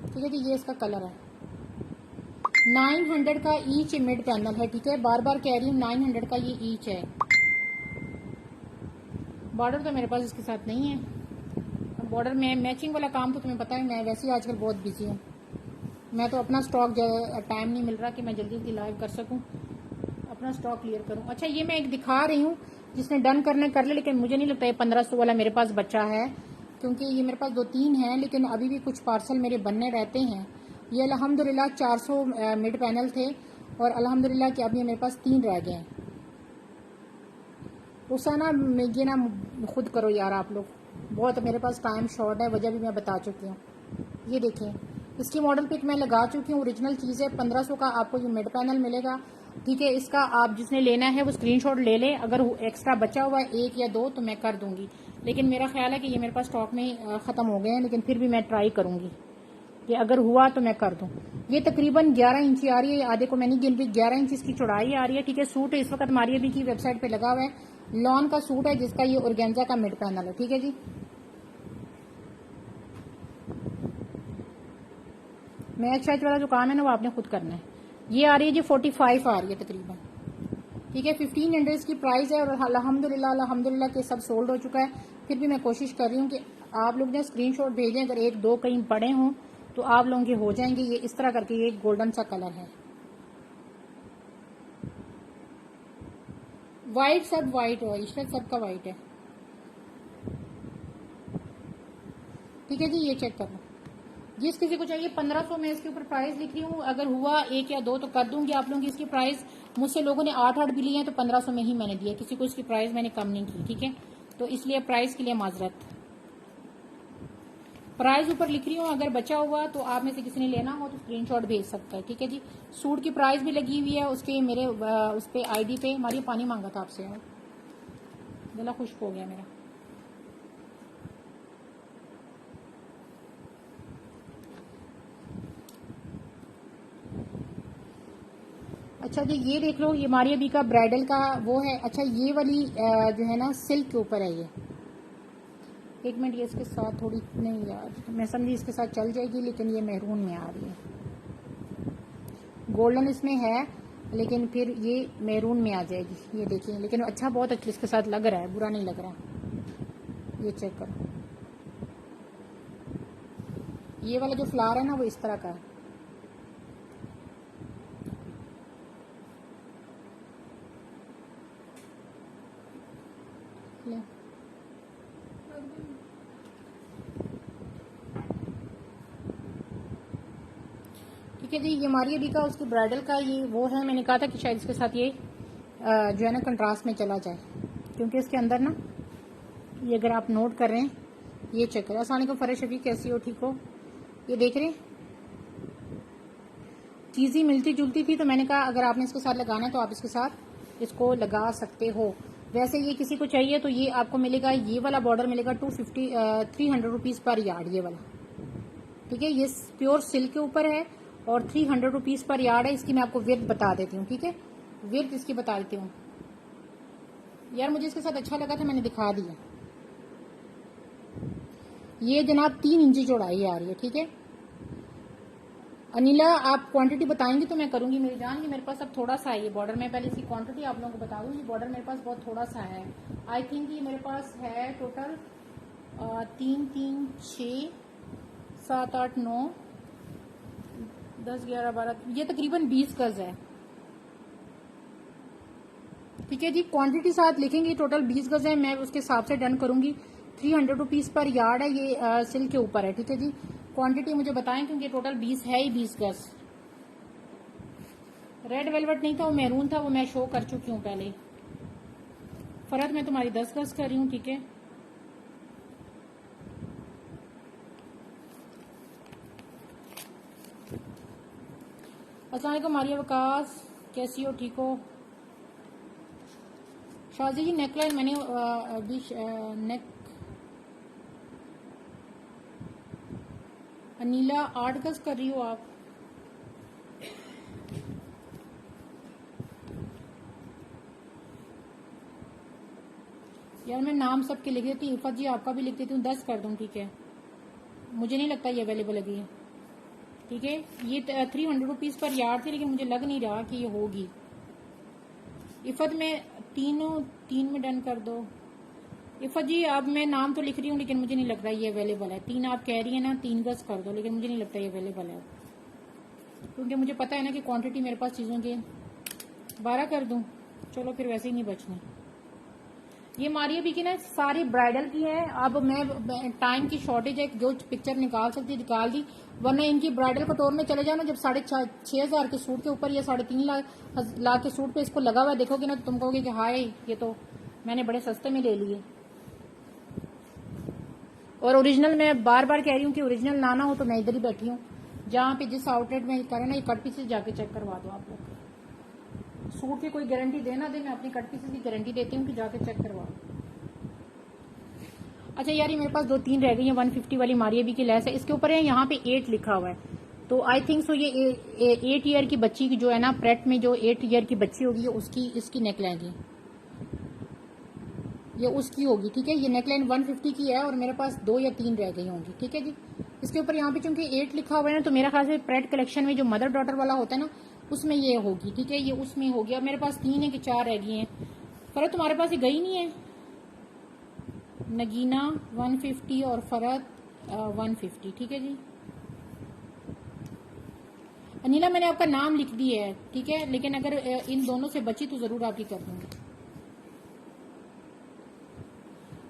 ठीक है जी, ये इसका कलर है। 900 का ईच मिड पैनल है। ठीक है, बार बार कह रही हूँ 900 का ये ईच है। बॉर्डर तो मेरे पास इसके साथ नहीं है। बॉर्डर में मैचिंग वाला काम तो तुम्हें पता है, मैं वैसे ही आजकल बहुत बिजी हूँ। मैं तो अपना स्टॉक टाइम नहीं मिल रहा कि मैं जल्दी जल्दी लाइव कर सकूँ, अपना स्टॉक क्लियर करूँ। अच्छा, ये मैं एक दिखा रही हूँ, जिसने डन करने कर ले, लेकिन मुझे नहीं लगता ये 1500 वाला मेरे पास बचा है, क्योंकि ये मेरे पास 2-3 हैं, लेकिन अभी भी कुछ पार्सल मेरे बनने रहते हैं। ये अल्हम्दुलिल्लाह 400 मिड पैनल थे और अल्हम्दुलिल्लाह कि अभी मेरे पास 3 रह गए हैं। उसा ना ये ना खुद करो यार आप लोग, बहुत मेरे पास टाइम शॉर्ट है, वजह भी मैं बता चुकी हूँ। ये देखें, इसकी मॉडल पिक मैं लगा चुकी हूँ, ओरिजिनल चीज़ है। 1500 का आपको ये मिड पैनल मिलेगा। ठीक है, इसका आप जिसने लेना है वो स्क्रीनशॉट ले ले। अगर एक्स्ट्रा बचा हुआ है 1 या 2 तो मैं कर दूंगी, लेकिन मेरा ख्याल है कि ये मेरे पास स्टॉक में ख़त्म हो गए हैं, लेकिन फिर भी मैं ट्राई करूंगी कि अगर हुआ तो मैं कर दूं। ये तकरीबन 11 इंची आ रही है, आधे को मैं नहीं गिन रही, 11 इंच इसकी चौड़ाई आ रही है। ठीक है, सूट इस वक्त मारिया बी की वेबसाइट पे लगा हुआ है, लॉन का सूट है, जिसका ये ऑर्गेन्जा का मिड पैनल है। ठीक है जी, मैच शैच वाला जो काम है ना वो आपने खुद करना है। ये आ रही है जी 45 आ रही है तकरीबन। ठीक है, 1500 की प्राइस है और अल्हम्दुलिल्लाह के सब सोल्ड हो चुका है। फिर भी मैं कोशिश कर रही हूँ कि आप लोग ने स्क्रीनशॉट भेजें, अगर 1-2 कहीं पड़े हों तो आप लोगों के हो जाएंगे। ये इस तरह करके ये गोल्डन सा कलर है, वाइट, सब वाइट है, इशरत सबका वाइट है। ठीक है जी, ये चेक कर लो। जिस किसी को चाहिए 1500 में इसके ऊपर प्राइस लिख रही हूँ, अगर हुआ एक या दो तो कर दूंगी आप लोगों की इसकी प्राइस। मुझसे लोगों ने 8 भी लिए हैं तो 1500 में ही मैंने दिया, किसी को इसकी प्राइस मैंने कम नहीं की, ठीक है। तो इसलिए प्राइस के लिए माजरत, प्राइस ऊपर लिख रही हूँ, अगर बचा हुआ तो आप में से किसी ने लेना हो तो स्क्रीनशॉट भेज सकता है, ठीक है जी। सूट की प्राइस भी लगी हुई है उसके मेरे उस पे आईडी पे। हमारी पानी मांगा था आपसे यार, गला खुश्क हो गया मेरा। अच्छा जी ये देख लो, ये मारिया बी का ब्राइडल का वो है। अच्छा ये वाली जो है ना सिल्क के ऊपर है ये। एक मिनट, ये इसके साथ थोड़ी नहीं यार, मैं समझी इसके साथ चल जाएगी लेकिन ये मैरून में आ रही है। गोल्डन इसमें है लेकिन फिर ये मैरून में आ जाएगी, ये देखिए। लेकिन अच्छा बहुत अच्छा इसके साथ लग रहा है, बुरा नहीं लग रहा। ये चेक करो, ये वाला जो फ्लावर है ना वो इस तरह का है। ठीक है जी, ये मारिया बी का उसकी ब्राइडल का ये वो है। मैंने कहा था कि शायद इसके साथ ये जो है ना कंट्रास्ट में चला जाए, क्योंकि इसके अंदर ना ये अगर आप नोट कर रहे हैं, ये चेक करें। अस्सलाम वालेकुम फरे शफी, कैसी हो, ठीक हो? ये देख रहे हैं चीज़ें मिलती जुलती थी, तो मैंने कहा अगर आपने इसके साथ लगाना है तो आप इसके साथ इसको लगा सकते हो। वैसे ये किसी को चाहिए तो ये आपको मिलेगा, ये वाला बॉर्डर मिलेगा 300 रुपीज़ पर यार्ड, ये वाला, ठीक है। ये प्योर सिल्क के ऊपर है और 300 रुपीज़ पर यार्ड है। इसकी मैं आपको विर्थ बता देती हूँ, ठीक है, विर्थ इसकी बता देती हूँ यार। मुझे इसके साथ अच्छा लगा था, मैंने दिखा दिया। ये जनाब 3 इंची चौड़ाई आ रही है, ठीक है। अनिला आप क्वांटिटी बताएंगे तो मैं करूंगी मेरी जान। ये मेरे पास अब थोड़ा सा है ये बॉर्डर, मैं पहले इसकी क्वांटिटी आप लोगों को बता दूँ। ये बॉर्डर मेरे पास बहुत थोड़ा सा है। आई थिंक ये मेरे पास है टोटल 3 3 6 7 8 9 10 11 12, ये तकरीबन 20 गज है, ठीक है जी। क्वांटिटी साथ लिखेंगे, टोटल 20 गज है, मैं उसके हिसाब से डन करूंगी। 300 रुपीज़ पर यार्ड है, ये सिल्क के ऊपर है, ठीक है जी। क्वांटिटी मुझे बताएं क्योंकि टोटल 20 है ही, 20 गज। रेड वेलवेट नहीं था, वो मैरून था, वो मैं शो कर चुकी हूँ पहले। फरत मैं तुम्हारी 10 गज कर रही हूँ, ठीक है। अस्सलाम वालेकुम मारिया वकास, कैसी हो, ठीक हो? शाजी जी नेकलाइन मैंने अभी नेक अनीला 8 गज कर रही हो आप। यार मैं नाम सबके लिख देती हूँ, इफ़त जी आपका भी लिख देती हूँ, 10 कर दूँ, ठीक है। मुझे नहीं लगता ये अवेलेबल अभी है, ठीक है। ये 300 रुपीज़ पर यार्ड थी लेकिन मुझे लग नहीं रहा कि ये होगी। इफ़त में तीन में डन कर दो। इफ़त जी अब मैं नाम तो लिख रही हूँ लेकिन मुझे नहीं लग रहा ये अवेलेबल है। 3 आप कह रही है ना, 3 गज कर दो, लेकिन मुझे नहीं लगता ये अवेलेबल है, क्योंकि मुझे पता है ना कि क्वांटिटी मेरे पास चीज़ों की। 12 कर दूँ, चलो फिर वैसे ही नहीं बचनी। ये मारिया भी की ना सारी ब्राइडल की है। अब मैं टाइम की शॉर्टेज है, जो पिक्चर निकाल सकती निकाल दी, वरना इनकी ब्राइडल कटोर में चले जाओ ना, जब 6,500 के सूट के ऊपर या 3.5 लाख के सूट पे इसको लगा हुआ देखोगे ना तो तुम कहोगे कि हाय ये तो मैंने बड़े सस्ते में ले लिए। और ओरिजिनल मैं बार बार कह रही हूँ कि ओरिजिनल लाना हो तो मैं इधर ही बैठी हूँ, जहाँ पे जिस आउटलेट में करें ना, ये कट पीसेस जाके चेक करवा दो आप लोग। सूट की कोई गारंटी देना दे, मैं अपनी कट पीसेस की गारंटी देती हूँ कि जाके चेक करवाओ। अच्छा यार ये मेरे पास 2-3 रह गई है। 150 वाली मारिया बी की लेस है, इसके ऊपर है यहाँ पे 8 लिखा हुआ है, तो आई थिंक सो ये 8 ईयर की बच्ची की जो है ना, प्रेट में जो 8 ईयर की बच्ची होगी उसकी इसकी नेकलाइन की ये उसकी होगी, ठीक है। ये नेकलाइन 150 की है और मेरे पास 2 या 3 रह गई होंगी, ठीक है जी। इसके ऊपर यहाँ पे चूंकि 8 लिखा हुआ है ना, तो मेरा ख्याल से प्रेट कलेक्शन में जो मदर डॉटर वाला होता है ना उसमें ये होगी, ठीक है। ये उसमें होगी। अब मेरे पास 3 है कि 4 रह गई हैं। फरत तुम्हारे पास ये गई नहीं है? नगीना 150 और फरत 150, ठीक है जी। अनिला मैंने आपका नाम लिख दिया है, ठीक है, लेकिन अगर इन दोनों से बची तो जरूर आपकी कर दूंगी।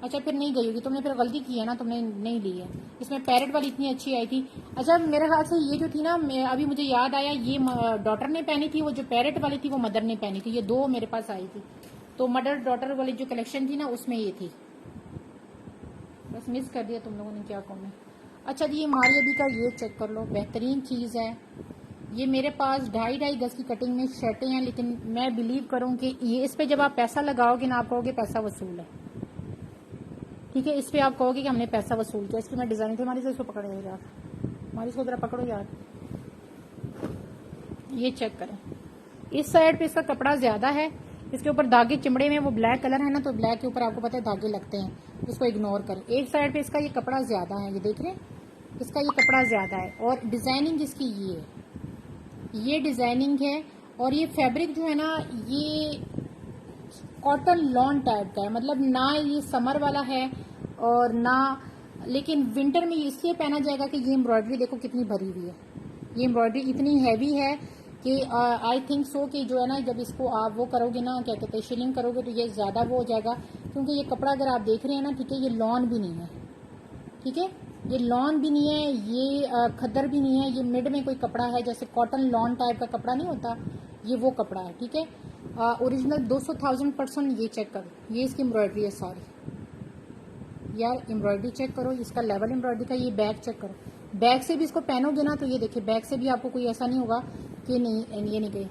अच्छा फिर नहीं गई होगी, तुमने फिर गलती की है ना, तुमने नहीं ली है। इसमें पैरेट वाली इतनी अच्छी आई थी। अच्छा मेरे ख्याल से ये जो थी ना, अभी मुझे याद आया, ये डॉटर ने पहनी थी, वो जो पैरेट वाली थी वो मदर ने पहनी थी। ये दो मेरे पास आई थी, तो मदर डॉटर वाली जो कलेक्शन थी ना उसमें ये थी। बस मिस कर दिया तुम लोगों ने, क्या कहूँ मैं। अच्छा जी, ये मारिया बी का ये चेक कर लो, बेहतरीन चीज़ है। ये मेरे पास 2.5 गज की कटिंग में शर्टें हैं, लेकिन मैं बिलीव करूँ कि ये इस पे जब आप पैसा लगाओगे ना, आप कहोगे पैसा वसूल है। ठीक है, इस पे आप कहोगे कि हमने पैसा वसूल किया। इसकी मैं डिजाइन थी हमारी से, इसको पकड़ो यार, हमारी इसको जरा पकड़ो यार। ये चेक करें, इस साइड पे इसका कपड़ा ज्यादा है, इसके ऊपर धागे चिमड़े में, वो ब्लैक कलर है ना, तो ब्लैक के ऊपर आपको पता है धागे लगते हैं, उसको इग्नोर करें। एक साइड पे इसका ये कपड़ा ज्यादा है, ये देख रहे हैं, इसका ये कपड़ा ज्यादा है, और डिजाइनिंग इसकी ये डिजाइनिंग है। और ये फैब्रिक जो है ना, ये कॉटन लॉन टाइप का है, मतलब ना ये समर वाला है और ना, लेकिन विंटर में इसलिए पहना जाएगा कि ये एम्ब्रॉयडरी देखो कितनी भरी हुई है। ये एम्ब्रॉयडरी इतनी हैवी है कि आई थिंक सो कि जो है ना, जब इसको आप वो करोगे ना, क्या कहते हैं, शिलिंग करोगे, तो ये ज़्यादा वो हो जाएगा। क्योंकि ये कपड़ा अगर आप देख रहे हैं ना, ठीक है, ये लॉन भी नहीं है, ठीक है, ये लॉन भी नहीं है, ये खद्दर भी नहीं है, ये मिड में कोई कपड़ा है, जैसे कॉटन लॉन टाइप का कपड़ा नहीं होता, ये वो कपड़ा है। ठीक है, ओरिजिनल 200,000% ये चेक करो, ये इसकी एम्ब्रॉयडरी है सारी। यार एम्ब्रॉयडरी चेक करो, इसका लेवल एम्ब्रॉयडरी का। ये बैक चेक करो, बैक से भी इसको पहनोगे ना, तो ये देखिए बैक से भी आपको कोई ऐसा नहीं होगा कि नहीं ये नहीं गई।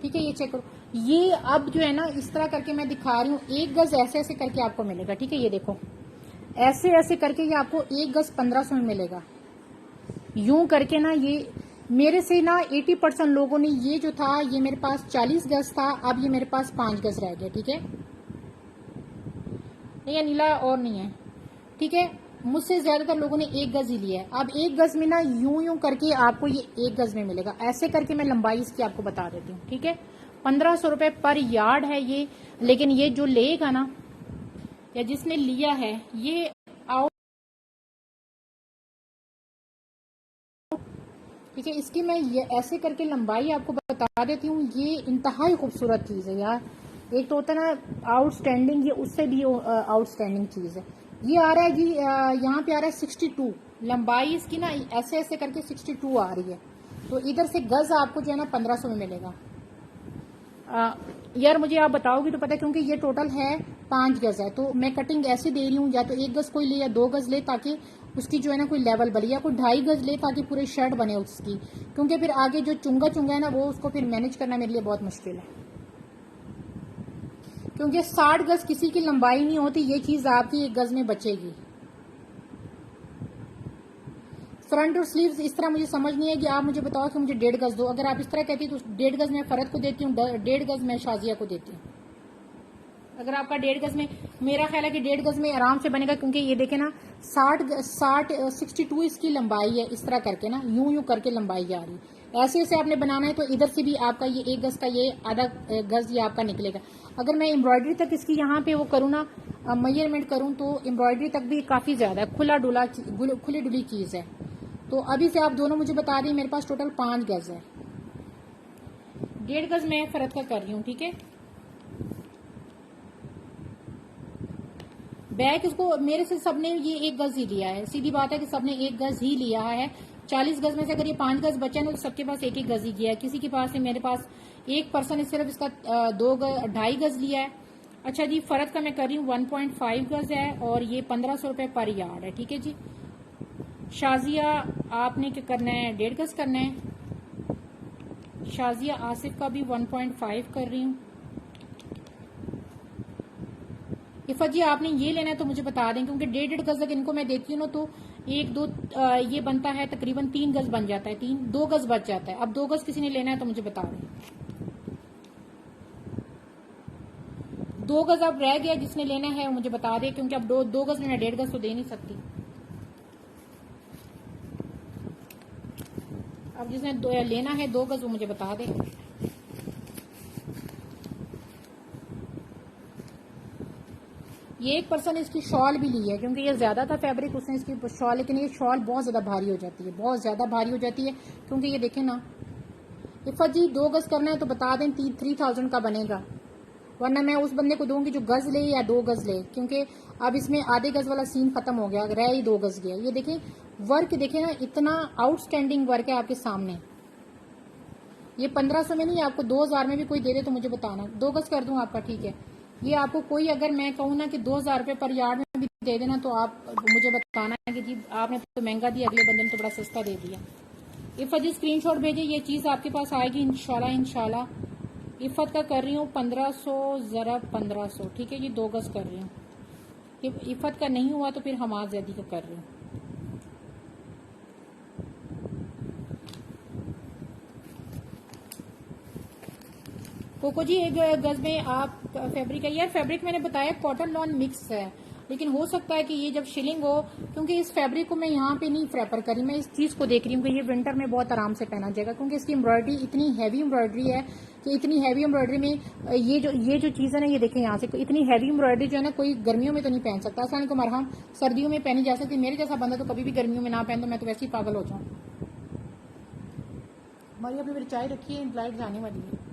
ठीक है, ये चेक करो। ये अब जो है ना, इस तरह करके मैं दिखा रही हूँ, 1 गज ऐसे ऐसे करके आपको मिलेगा। ठीक है, ये देखो ऐसे ऐसे करके ये आपको 1 गज 1500 में मिलेगा। यूं करके ना, ये मेरे से ना 80% लोगों ने, ये जो था, ये मेरे पास 40 गज था, अब ये मेरे पास 5 गज रह गया। ठीक है, ये नीला और नहीं है। ठीक है, मुझसे ज्यादातर लोगों ने 1 गज ही लिया है। अब 1 गज में ना यूं करके आपको ये 1 गज में मिलेगा। ऐसे करके मैं लंबाई इसकी आपको बता देती हूँ। ठीक है, 1500 रुपए पर यार्ड है ये। लेकिन ये जो लेगा ना, या जिसने लिया है, ये आउट, ठीक है, इसकी मैं ये ऐसे करके लंबाई आपको बता देती हूँ। ये इंतहाई खूबसूरत चीज है यार। एक तो होता है ना आउटस्टैंडिंग, ये उससे भी आउटस्टैंडिंग चीज है। ये आ रहा है जी, यहाँ पे आ रहा है 62 लंबाई इसकी ना, ऐसे ऐसे करके 62 आ रही है। तो इधर से गज आपको जो है ना 1500 में मिलेगा। यार मुझे आप बताओगे तो पता है, क्योंकि ये टोटल है 5 गज है, तो मैं कटिंग ऐसे दे रही हूँ, या तो 1 गज कोई ले या 2 गज ले, ताकि उसकी जो है ना कोई लेवल बने, या कोई 2.5 गज ले ताकि पूरे शर्ट बने उसकी। क्योंकि फिर आगे जो चुंगा है ना, वो उसको फिर मैनेज करना मेरे लिए बहुत मुश्किल है। क्योंकि 60 गज किसी की लंबाई नहीं होती, ये चीज आपकी 1 गज में बचेगी। फ्रंट और स्लीव्स इस तरह मुझे समझ नहीं है कि आप मुझे बताओ कि मुझे 1.5 गज दो। अगर आप इस तरह कहती तो 1.5 गज मैं फरद को देती हूँ, 1.5 गज मैं शाजिया को देती हूँ। अगर आपका 1.5 गज में, मेरा ख्याल है कि 1.5 गज में आराम से बनेगा। क्योंकि ये देखे ना 62 इसकी लंबाई है, इस तरह करके ना यूं करके लंबाई आ रही है। ऐसे ऐसे आपने बनाना है, तो इधर से भी आपका ये 1 गज का ये आधा गज ये आपका निकलेगा। अगर मैं एम्ब्रॉयडरी तक इसकी यहाँ पे वो करूँ ना, मेजरमेंट करूँ, तो एम्ब्रॉयडरी तक भी काफी ज्यादा खुली डुली चीज है। तो अभी से आप दोनों मुझे बता दी, मेरे पास टोटल 5 गज है। 1.5 गज मैं फरद का कर रही हूँ। ठीक है, बैक इसको मेरे से सबने ये 1 गज ही लिया है। सीधी बात है कि सबने 1 गज ही लिया है। 40 गज में से अगर ये 5 गज बचा ना, तो सबके पास 1 गज ही किया है। किसी के पास नहीं, मेरे पास एक पर्सन ने सिर्फ इसका 2.5 गज लिया है। अच्छा जी, फरद का मैं कर रही हूँ 1.5 गज है, और ये 1500 रुपए पर यार्ड है। ठीक है जी, शाजिया आपने क्या करना है, 1.5 गज करना है। शाजिया आसिफ का भी 1.5 कर रही हूँ। इफा जी आपने ये लेना है तो मुझे बता दें, क्योंकि 1.5 गज अगर इनको मैं देती हूँ ना, तो 1 2 ये बनता है तकरीबन 3 गज बन जाता है, 2 गज बच जाता है। अब 2 गज किसी ने लेना है तो मुझे बता दें। 2 गज अब रह गया, जिसने लेना है वो मुझे बता दे, क्योंकि अब 2 गज में मैं 1.5 गज तो दे नहीं सकती। अब जिसने लेना है 2 गज वो मुझे बता दे। ये एक पर्सन इसकी शॉल भी ली है, क्योंकि ये ज्यादा था फैब्रिक, उसने इसकी शॉल, लेकिन ये शॉल बहुत ज्यादा भारी हो जाती है, बहुत ज्यादा भारी हो जाती है। क्योंकि ये देखें ना, इफा जी 2 गज करना है तो बता दें 3000 का बनेगा। वरना मैं उस बंदे को दूंगी जो गज ले या 2 गज ले, क्योंकि अब इसमें आधे गज वाला सीन खत्म हो गया, रह ही 2 गज गया। ये देखें वर्क, देखें ना, इतना आउटस्टैंडिंग वर्क है आपके सामने। ये 1500 में नहीं, आपको 2000 में भी कोई दे दे तो मुझे बताना, 2 गज कर दूं आपका, ठीक है। ये आपको कोई अगर मैं कहूँ ना कि 2000 रुपये पर यार्ड में भी दे देना तो आप मुझे बताना है कि जी आपने तो महंगा दिया, अगले बंदे ने तो बड़ा सस्ता दे दिया। इफ़त जी स्क्रीनशॉट भेजिए, ये चीज़ आपके पास आएगी इंशाल्लाह इंशाल्लाह। इफ़त का कर रही हूँ 1500 ज़रा 1500, ठीक है जी, 2 गज कर रही हूँ। इफ़त का नहीं हुआ तो फिर हमाद ज़ैदी का कर रही हूँ। कोको जी 1 गज में आप फैब्रिक है, यार फैब्रिक मैंने बताया कॉटन लॉन मिक्स है, लेकिन हो सकता है कि ये जब शिलिंग हो, क्योंकि इस फैब्रिक को मैं यहाँ पे नहीं प्रेफर करी, मैं इस चीज़ को देख रही हूँ कि ये विंटर में बहुत आराम से पहना जाएगा, क्योंकि इसकी एम्ब्रॉयडरी इतनी हैवी एम्ब्रॉयडरी है कि इतनी हैवी एम्ब्रॉयडरी में ये जो चीज़ है ना, ये देखें यहाँ से, इतनी हैवी एम्ब्रॉयडरी जो है ना कोई गर्मियों में तो नहीं पहन सकता। असल को मरहम सर्दियों में पहनी जा सकती, मेरे जैसा बंदा तो कभी भी गर्मियों में ना पहन, तो मैं तो वैसे ही पागल हो जाऊँ। हमारी अपनी मेरी चाय रखी है, लाइट जाने वाली है।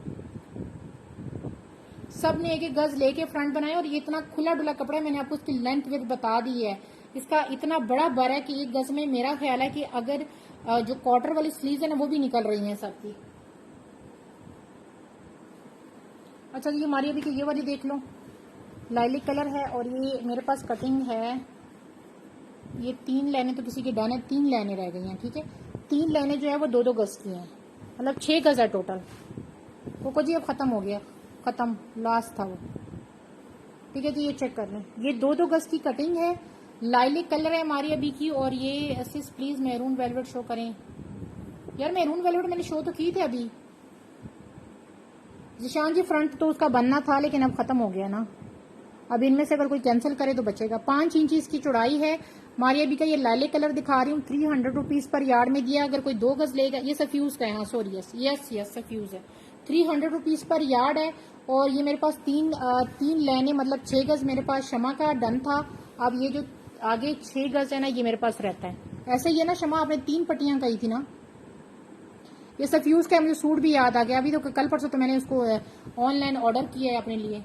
सब ने 1-1 गज लेके फ्रंट बनाया, और ये इतना खुला डुला कपड़ा है, मैंने आपको उसकी लेंथ विड्थ बता दी है। इसका इतना बड़ा बर है कि 1 गज में मेरा ख्याल है कि अगर जो क्वार्टर वाली स्लीव्स है ना वो भी निकल रही हैं सबकी। अच्छा ये हमारी अभी की ये वाली देख लो, लाइलिक कलर है, और ये मेरे पास कटिंग है। ये 3 लाइनें तो किसी की डन है, 3 लाइनें रह गई हैं, ठीक है। 3 लाइनें जो है वो 2-2 गज की हैं, मतलब 6 गज है टोटल। कोको जी अब खत्म हो गया, खत्म, लास्ट था वो, ठीक है जी। ये चेक कर लें, ये 2-2 गज की कटिंग है, लाइलिक कलर है हमारी अभी की। और ये असिस प्लीज मैरून वेलवेट शो करें, यार मैरून वेलवेट मैंने शो तो की थे अभी। जिशान जी फ्रंट तो उसका बनना था, लेकिन अब खत्म हो गया ना। अब इनमें से अगर कोई कैंसिल करे तो बचेगा। 5 इंच इसकी चौड़ाई है हमारी अभी का। ये लाइलिक कलर दिखा रही हूँ, 300 रुपीज पर यार्ड में दिया। अगर कोई 2 गज लेगा, ये सफ्यूज का है, हाँ सॉरी, यस सफ्यूज है, 300 रुपीज पर यार्ड है। और ये मेरे पास तीन लाइनें, मतलब 6 गज मेरे पास शमा का डन था। अब ये जो आगे 6 गज है ना, ये मेरे पास रहता है। ऐसे ही है ना शमा, आपने 3 पट्टियां कही थी ना। ये सफ्यूज का मुझे सूट भी याद आ गया, अभी तो कल परसों तो मैंने उसको ऑनलाइन ऑर्डर किया है अपने लिए।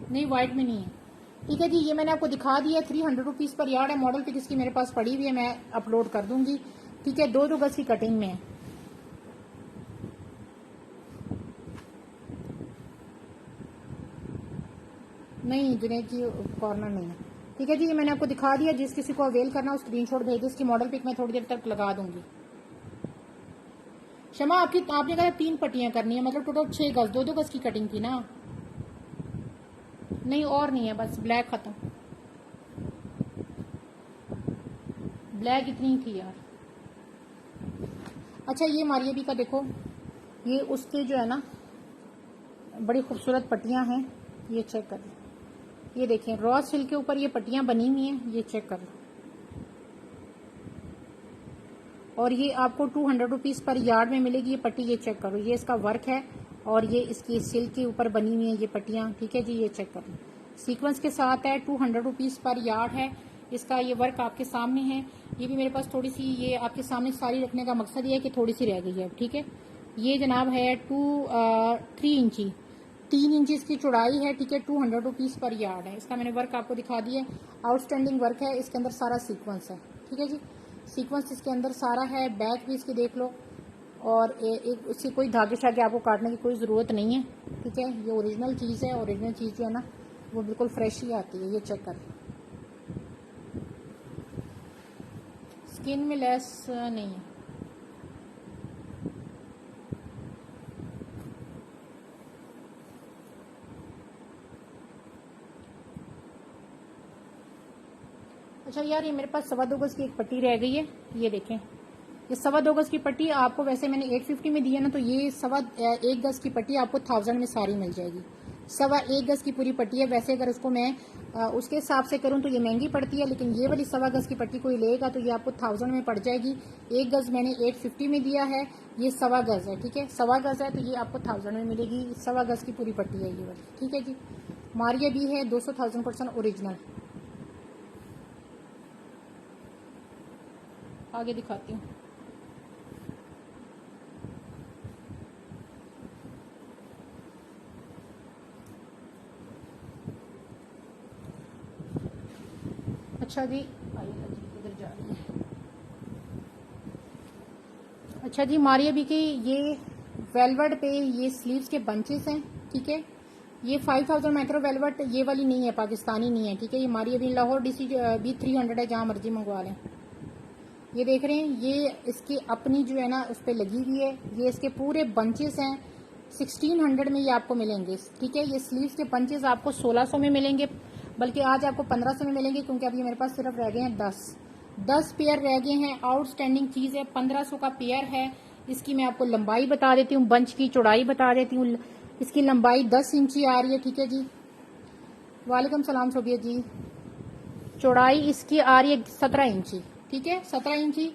नहीं व्हाइट में नहीं है, ठीक है जी। ये मैंने आपको दिखा दिया, 300 रुपीज पर यार्ड है। मॉडल पिक इसकी मेरे पास पड़ी हुई है, मैं अपलोड कर दूंगी, ठीक है। 2-2 गज की कटिंग में है। नहीं जुनेद जी कॉर्नर नहीं है, ठीक है जी। ये मैंने आपको दिखा दिया, जिस किसी को अवेल करना हो स्क्रीनशॉट भेज दो। इसकी मॉडल पिक मैं थोड़ी देर तक लगा दूंगी। शमा आपने कहा 3 पट्टियां करनी है, मतलब टोटल 6 गज, 2-2 गज की कटिंग थी ना। नहीं और नहीं है, बस ब्लैक खत्म, ब्लैक इतनी ही थी यार। अच्छा ये मारिया भी का देखो, ये उसके जो है ना बड़ी खूबसूरत पट्टियां हैं, ये चेक कर लो। ये देखें रॉ सिल्क के ऊपर ये पट्टियां बनी हुई हैं, ये चेक कर लो। और ये आपको 200 रुपीज पर यार्ड में मिलेगी ये पट्टी, ये चेक करो। ये इसका वर्क है, और ये इसकी सिल्क के ऊपर बनी हुई है ये पट्टियां, ठीक है जी। ये चेक कर लो, सीक्वेंस के साथ है, 200 रुपीज पर यार्ड है इसका। ये वर्क आपके सामने है। ये भी मेरे पास थोड़ी सी, ये आपके सामने सारी रखने का मकसद ये है कि थोड़ी सी रह गई है, ठीक है। ये जनाब है 3 इंची, 3 इंच इसकी चौड़ाई है, ठीक है। 200 रुपीज पर यार्ड है इसका। मैंने वर्क आपको दिखा दिया, आउटस्टैंडिंग वर्क है इसके अंदर, सारा सीक्वेंस है, ठीक है जी। सीक्वेंस इसके अंदर सारा है। बैक भी इसकी देख लो, और एक उससे कोई धागे शागे आपको काटने की कोई ज़रूरत नहीं है, ठीक है। ये ओरिजिनल चीज़ है, ओरिजिनल चीज़ जो है ना वो बिल्कुल फ्रेश ही आती है। ये चेक कर, स्किन में लेस नहीं है। अच्छा यार ये मेरे पास 2.25 गज की एक पट्टी रह गई है, ये देखें। ये 2.25 गज की पट्टी आपको वैसे मैंने 850 में दी है ना, तो ये 1.25 गज की पट्टी आपको 1000 में सारी मिल जाएगी। 1.25 गज की पूरी पट्टी है। वैसे अगर उसको मैं उसके हिसाब से करूं तो ये महंगी पड़ती है, लेकिन ये वाली 1.25 गज की पट्टी कोई लेगा तो ये आपको 1000 में पड़ जाएगी। 1 गज मैंने 850 में दिया है, ये 1.25 गज है, ठीक है। 1.25 गज है तो ये आपको 1000 में मिलेगी। 1.25 गज की पूरी पट्टी है ये वाली, ठीक है जी। मारिया भी है 200,000% ओरिजिनल। आगे दिखाती हूँ। अच्छा जी, इधर जा रही है। अच्छा जी, मारिया बी के ये वेलवेट पे ये स्लीव्स के बंचेस हैं, ठीक है। ये 5000 माइक्रो वेलवेट, ये वाली नहीं है, पाकिस्तानी नहीं है, ठीक है। ये मारिया बी लाहौर DC B 300 है, जहाँ मर्जी मंगवा लें। ये देख रहे हैं, ये इसकी अपनी जो है ना उस पर लगी हुई है। ये इसके पूरे बंचेस हैं, 1600 में ये आपको मिलेंगे, ठीक है। ये स्लीव्स के बंचेस आपको 1600 में मिलेंगे, बल्कि आज आपको 1500 में मिलेंगे, क्योंकि अभी मेरे पास सिर्फ रह गए हैं 10 पेयर रह गए हैं। आउटस्टैंडिंग चीज़ है, 1500 का पेयर है। इसकी मैं आपको लंबाई बता देती हूँ, बंच की चौड़ाई बता देती हूँ। इसकी लंबाई 10 इंची आ रही है, ठीक है जी। वालेकुम सलाम सोबिया जी। चौड़ाई इसकी आ रही है 17 इंची, ठीक है, 17 इंची।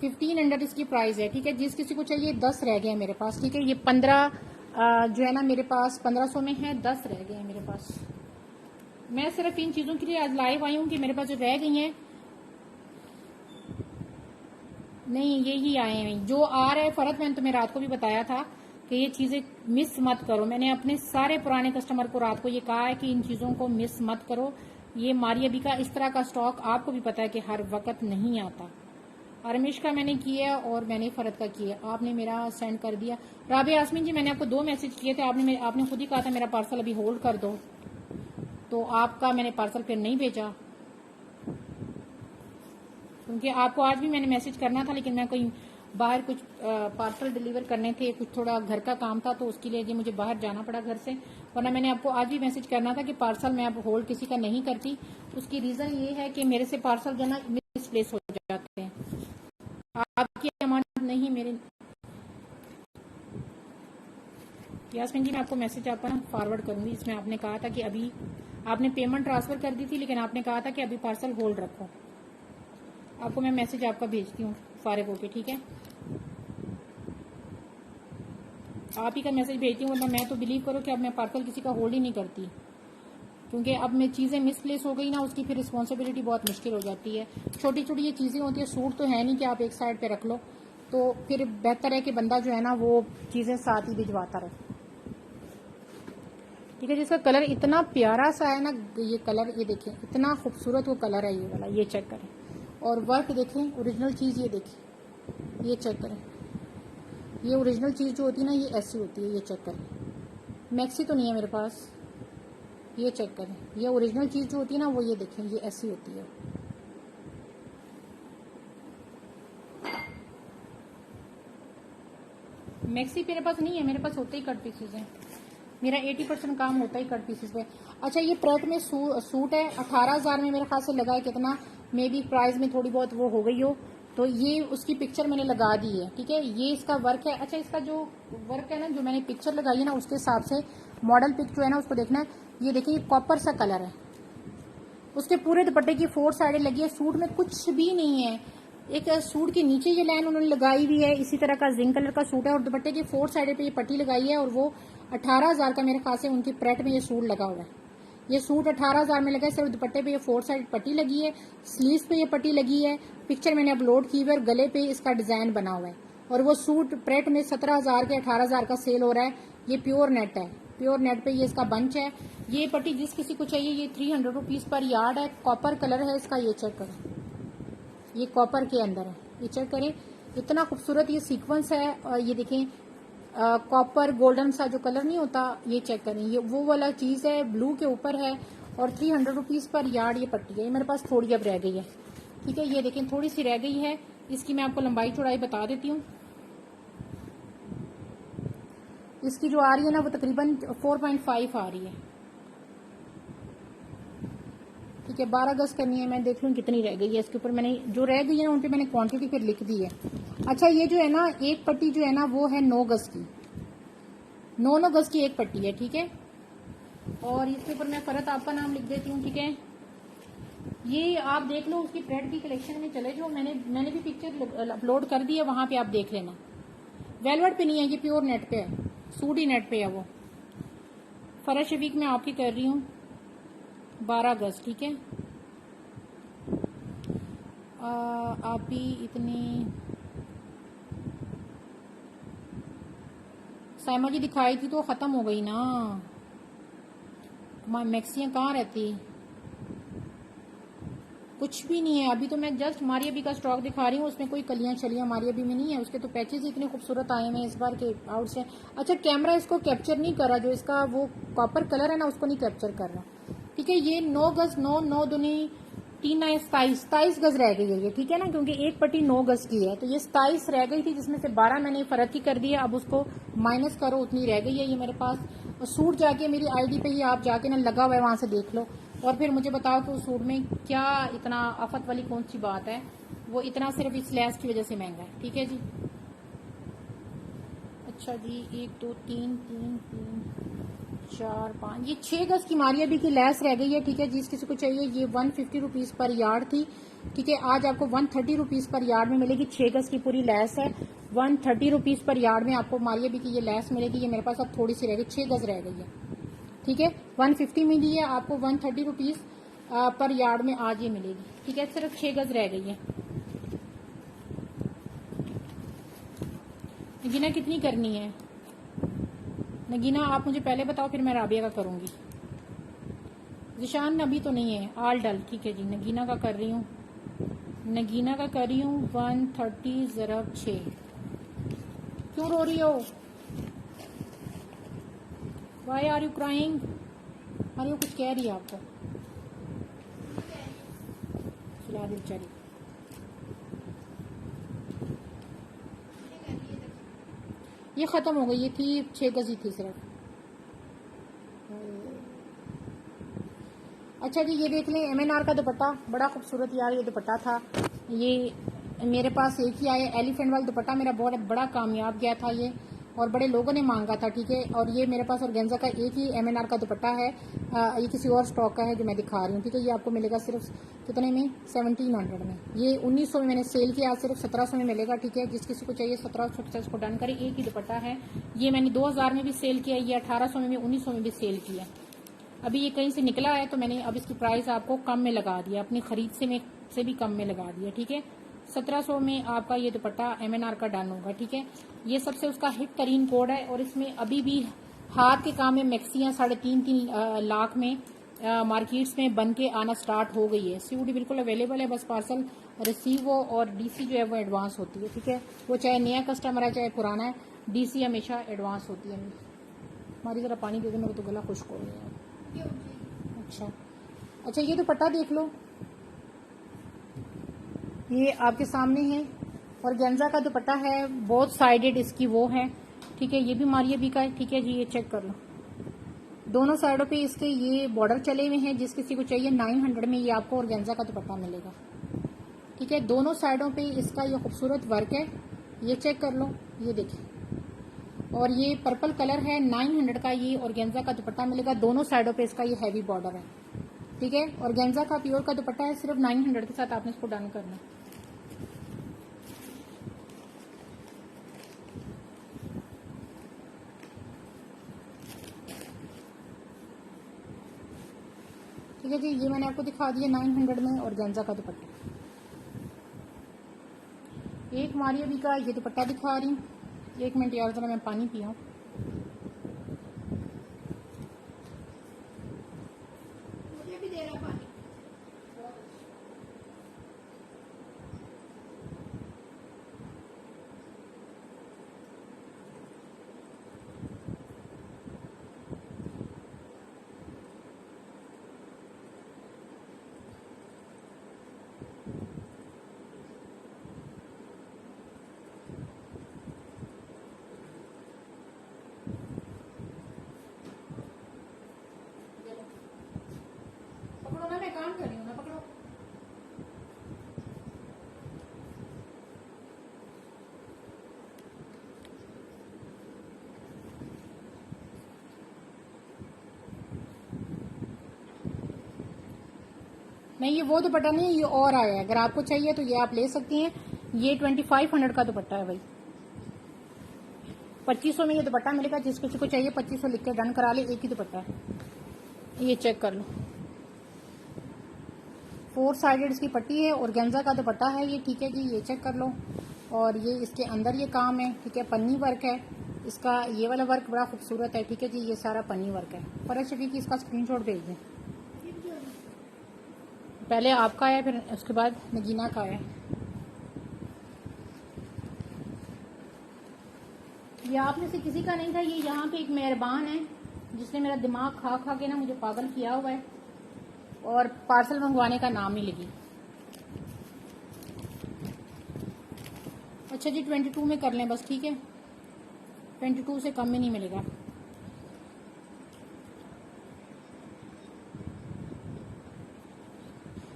1500 इसकी प्राइस है, ठीक है। जिस किसी को चाहिए 10 रह गए हैं मेरे पास, ठीक है। ये 15 जो है ना मेरे पास 1500 में है, 10 रह गए हैं मेरे पास। मैं सिर्फ इन चीज़ों के लिए आज लाइव आई हूँ कि मेरे पास जो रह गई हैं, नहीं यही आए हैं जो आ रहे हैं। फरत मैंने तुम्हें रात को भी बताया था कि ये चीज़ें मिस मत करो। मैंने अपने सारे पुराने कस्टमर को रात को ये कहा है कि इन चीज़ों को मिस मत करो। ये मारिया बी का इस तरह का स्टॉक आपको भी पता है कि हर वक्त नहीं आता। अरमिश का मैंने किया और मैंने फरत का किया, आपने मेरा सेंड कर दिया। राबे यास्मीन जी, मैंने आपको 2 मैसेज किए थे, आपने खुद ही कहा था मेरा पार्सल अभी होल्ड कर दो, तो आपका मैंने पार्सल फिर नहीं भेजा, क्योंकि आपको आज भी मैंने मैसेज करना था, लेकिन मैं कोई बाहर कुछ पार्सल डिलीवर करने थे, कुछ थोड़ा घर का काम था, तो उसके लिए मुझे बाहर जाना पड़ा घर से। वरना मैंने आपको आज भी मैसेज करना था कि पार्सल मैं अब होल्ड किसी का नहीं करती। उसकी रीज़न ये है कि मेरे से पार्सल जो ना मिसप्लेस हो जाते हैं। आपकी अमानत नहीं मेरे। यास्मीन जी, मैं आपको मैसेज आपका ना फॉरवर्ड करूंगी। इसमें आपने कहा था कि अभी आपने पेमेंट ट्रांसफर कर दी थी, लेकिन आपने कहा था कि अभी पार्सल होल्ड रखो। आपको मैं मैसेज आपका भेजती हूँ फारिग होके, ठीक है। आप ही का मैसेज भेजती हूँ, वरना मैं तो बिलीव करो कि अब मैं पार्सल किसी का होल्ड ही नहीं करती, क्योंकि अब मैं चीज़ें मिसप्लेस हो गई ना, उसकी फिर रिस्पॉन्सिबिलिटी बहुत मुश्किल हो जाती है। छोटी छोटी ये चीज़ें होती है, सूट तो है नहीं कि आप एक साइड पे रख लो, तो फिर बेहतर है कि बंदा जो है ना वो चीज़ें साथ ही भिजवाता रहे, ठीक है। जिसका कलर इतना प्यारा सा है ना, ये कलर, ये देखें इतना खूबसूरत वो कलर है, ये वाला, ये चेक करें। और वर्क देखें, ओरिजिनल चीज़ ये देखें, ये चेक करें। ये ओरिजिनल चीज़ जो होती है ना, ये ऐसी होती है, ये चेक करें। मैक्सी तो नहीं है मेरे पास, ये चेक करें। ये ओरिजिनल चीज़ जो होती है ना, वो ये देखें, ये ऐसी होती है। मैक्सी मेरे पास नहीं है, मेरे पास होते ही कट पीसेज हैं। मेरा 80% काम होता ही कट पीसेस पे। अच्छा, ये प्रेट में सूट है, 18,000 में मेरे ख्याल से लगा है, कितना मे बी प्राइस में थोड़ी बहुत वो हो गई हो, तो ये उसकी पिक्चर मैंने लगा दी है, ठीक है। ये इसका वर्क है। अच्छा, इसका जो वर्क है ना, जो मैंने पिक्चर लगाई है ना, उसके हिसाब से मॉडल पिक जो है ना उसको देखना है। ये देखिए, ये कॉपर सा कलर है, उसके पूरे दुपट्टे की 4 साइडें लगी है। सूट में कुछ भी नहीं है। एक सूट के नीचे ये लाइन उन्होंने लगाई हुई है, इसी तरह का जिंक कलर का सूट है, और दुपट्टे की 4 साइडें पे ये पट्टी लगाई है, और वो 18,000 का मेरे खास से उनकी प्रेट में ये सूट लगा हुआ है। ये सूट 18,000 में लगा है, सिर्फ दुपट्टे पे ये 4 साइड पट्टी लगी है, स्लीव्स पे ये पट्टी लगी है। पिक्चर मैंने अपलोड की हुई है, और गले पे इसका डिजाइन बना हुआ है। और वो सूट प्रेट में 17,000 के 18,000 का सेल हो रहा है। ये प्योर नेट है, प्योर नेट पे ये इसका बंच है। ये पट्टी जिस किसी को चाहिए, ये 300 रुपीज पर यार्ड है। कॉपर कलर है इसका, ये चेक करें, ये कॉपर के अंदर है, ये चेक करें। इतना खूबसूरत ये सीक्वेंस है, और ये देखें कॉपर गोल्डन सा जो कलर नहीं होता, ये चेक करें, ये वो वाला चीज़ है, ब्लू के ऊपर है, और 300 रुपीज़ पर यार्ड ये पट्टी है। ये मेरे पास थोड़ी अब रह गई है, ठीक है। ये देखें, थोड़ी सी रह गई है। इसकी मैं आपको लंबाई चौड़ाई बता देती हूँ। इसकी जो आ रही है ना, वो तकरीबन 4.5 आ रही है, ठीक है। 12 गज करनी है, मैं देख लूँ कितनी रह गई है। इसके ऊपर मैंने जो रह गई है ना, उन पे मैंने क्वांटिटी फिर लिख दी है। अच्छा, ये जो है ना, एक पट्टी जो है ना, वो है 9 गज की, 9 गज की एक पट्टी है, ठीक है। और इसके ऊपर मैं फरत आपका नाम लिख देती हूँ, ठीक है। ये आप देख लो, उसकी प्रेड की कलेक्शन में चले जाओ, मैंने भी पिक्चर अपलोड कर दी है, वहां पे आप देख लेना। वेलवेट पे नहीं है, ये प्योर नेट पे है, सूट ही नेट पे है वो। फरज शफीक मैं आपकी कर रही हूँ 12 गज, ठीक है। आप भी इतनी साइमा जी दिखाई थी तो खत्म हो गई ना, मैक्सियाँ कहाँ रहती। कुछ भी नहीं है। अभी तो मैं जस्ट मारी अभी का स्टॉक दिखा रही हूँ, उसमें कोई कलियां चलियां मारी अभी में नहीं है। उसके तो पैचेस इतने खूबसूरत आए हुए हैं इस बार के आउट से। अच्छा, कैमरा इसको कैप्चर नहीं कर रहा, जो इसका वो कॉपर कलर है ना उसको नहीं कैप्चर कर रहा। ठीक है, ये 9 गज 9 दूनी 3 9 27 गज रह गई है ये। ठीक है ना, क्योंकि एक पट्टी 9 गज की है, तो ये 27 रह गई थी, जिसमें से 12 मैंने फर्क ही कर दिया। अब उसको माइनस करो, उतनी रह गई है ये मेरे पास। और सूट जाके मेरी आईडी पे ही आप जाके ना लगा हुआ है, वहां से देख लो और फिर मुझे बताओ कि उस सूट में क्या इतना आफत वाली कौन सी बात है। वो इतना सिर्फ इस लैस की वजह से महंगा है। ठीक है जी। अच्छा जी, 1 2 3 3 3 4 5, ये 6 गज की मारिया भी की लैस रह गई है। ठीक है, जिस किसी को चाहिए ये 150 रुपीज पर यार्ड थी। ठीक है, आज आपको 130 रुपीज पर यार्ड में मिलेगी। 6 गज की पूरी लैस है, 130 रुपीज पर यार्ड में आपको मारिया भी की ये लैस मिलेगी। ये मेरे पास अब थोड़ी सी रह गई, 6 गज रह गई है। ठीक है, 150 में दी है आपको, 130 रुपीज पर यार्ड में आज ये मिलेगी। ठीक है, सिर्फ 6 गज रह गई है। नगीना कितनी करनी है? नगीना आप मुझे पहले बताओ, फिर मैं राबिया का करूंगी। जिशान अभी तो नहीं है, आल डल। ठीक है जी, नगीना का कर रही हूँ, नगीना का कर रही हूँ 130 ज़रब 6। क्यों रो रही हो? Why are you crying? अरे वो कुछ कह रही है आपको, सुला दे बेचारी। ये खत्म हो गई, ये थी 6 गज ही थी सिर्फ। अच्छा जी, ये देख लें MNR का दुपट्टा, बड़ा खूबसूरत यार ये दुपट्टा था। ये मेरे पास एक ही आया, एलिफेंट वाला दुपट्टा मेरा बहुत बड़ा कामयाब गया था ये, और बड़े लोगों ने मांगा था। ठीक है, और ये मेरे पास ऑर्गेन्जा का एक ही MNR का दुपट्टा है। ये किसी और स्टॉक का है जो मैं दिखा रही हूँ। ठीक है, ये आपको मिलेगा सिर्फ कितने में? 1700 में। ये 1900 में मैंने सेल किया, सिर्फ 1700 में मिलेगा। ठीक है, जिस किसी को चाहिए 1700 इसको डन करें। एक ही दुपट्टा है ये, मैंने 2000 में भी सेल किया, ये 1800 में भी 1900 में भी सेल किया। अभी ये कहीं से निकला है तो मैंने अब इसकी प्राइस आपको कम में लगा दिया, अपनी खरीद से भी कम में लगा दिया। ठीक है, 1700 में आपका ये दुपट्टा MNR का डन होगा। ठीक है, ये सबसे उसका हिट तरीन कोड है, और इसमें अभी भी हाथ के काम में मैक्सियां 3.5 लाख में मार्केट्स में बन के आना स्टार्ट हो गई है। COD बिल्कुल अवेलेबल है, बस पार्सल रिसीव हो, और DC जो है वो एडवांस होती है। ठीक है, वो चाहे नया कस्टमर है चाहे पुराना है, DC हमेशा एडवांस होती है। हमारी जरा पानी दे दो, मेरा तो गला खुश्क हो गया है। अच्छा, ये दुपट्टा देख लो, ये आपके सामने है, और गेंजा का दुपट्टा है, बहुत साइडेड इसकी वो है। ठीक है, ये भी मारिया भी का है। ठीक है जी, ये चेक कर लो, दोनों साइडों पे इसके ये बॉर्डर चले हुए हैं। जिस किसी को चाहिए 900 में ये आपको ऑर्गेन्जा का दुपट्टा मिलेगा। ठीक है, दोनों साइडों पे इसका ये खूबसूरत वर्क है, ये चेक कर लो, ये देखिए। और ये पर्पल कलर है, 900 का ये ऑर्गेन्जा का दुपट्टा मिलेगा। दोनों साइडों पे इसका ये हैवी बॉर्डर है। ठीक है, ऑर्गेन्जा का प्योर का दुपट्टा है, सिर्फ 900 के साथ आपने इसको डन करना। ठीक है जी, ये मैंने आपको दिखा दिया 900 में ऑर्गेन्जा का दुपट्टा। एक मारिया भी का ये दुपट्टा दिखा रही हूँ। 1 मिनट यार, जरा मैं पानी पिया। पकड़ो ना, मैं काम कर रही हूँ ना, पकड़ो। नहीं, ये वो दुपट्टा नहीं है, ये और आया है। अगर आपको चाहिए तो ये आप ले सकती हैं। ये 2500 का दुपट्टा है भाई। 2500 में ये दुपट्टा मिलेगा। जिस किसी को चाहिए 2500 लिख के डन करा ले। एक ही दुपट्टा है, ये चेक कर लो, 4 साइडेड इसकी पट्टी है, ऑर्गेन्जा का दुपट्टा है ये। ठीक है जी, ये चेक कर लो। और ये इसके अंदर ये काम है। ठीक है, पन्नी वर्क है इसका, ये वाला वर्क बड़ा खूबसूरत है। ठीक है जी, ये सारा पन्नी वर्क है। फरज शफी की इसका स्क्रीनशॉट भेज दें। पहले आपका आया, फिर उसके बाद नगीना का आया। ये आप में से किसी का नहीं था, ये यहाँ पे एक मेहरबान है जिसने मेरा दिमाग खा खा के ना मुझे पागल किया हुआ है, और पार्सल मंगवाने का नाम नहीं लगी। अच्छा जी 22 में कर लें बस, ठीक है, 22 से कम में नहीं मिलेगा।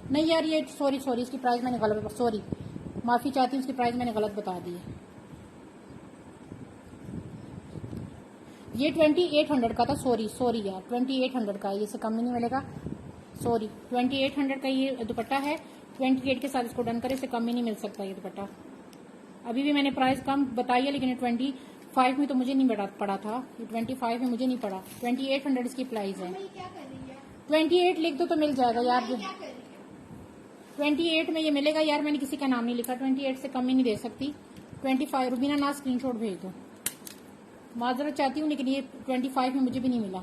नहीं यार ये सॉरी इसकी प्राइस मैंने गलत, सॉरी माफ़ी चाहती हूँ, इसकी प्राइस मैंने गलत बता दी है। ये 2800 का था, सॉरी यार 2800 का है, इससे कम ही नहीं मिलेगा, सॉरी 2800 का ये दुपट्टा है। 28 के साथ इसको डन करें, इससे कम ही नहीं मिल सकता ये दुपट्टा। अभी भी मैंने प्राइस कम बताई है, लेकिन 25 में तो मुझे नहीं पड़ा था, ये 25 में मुझे नहीं पड़ा। 2800 इसकी प्राइस है। 28 लिख दो तो मिल जाएगा यार, 28 में ये मिलेगा यार, मैंने किसी का नाम नहीं लिखा, 28 से कम ही नहीं दे सकती। 25 रुबीना ना स्क्रीनशॉट भेज दो, माजरत चाहती हूँ, लेकिन ये 25 में मुझे भी नहीं मिला।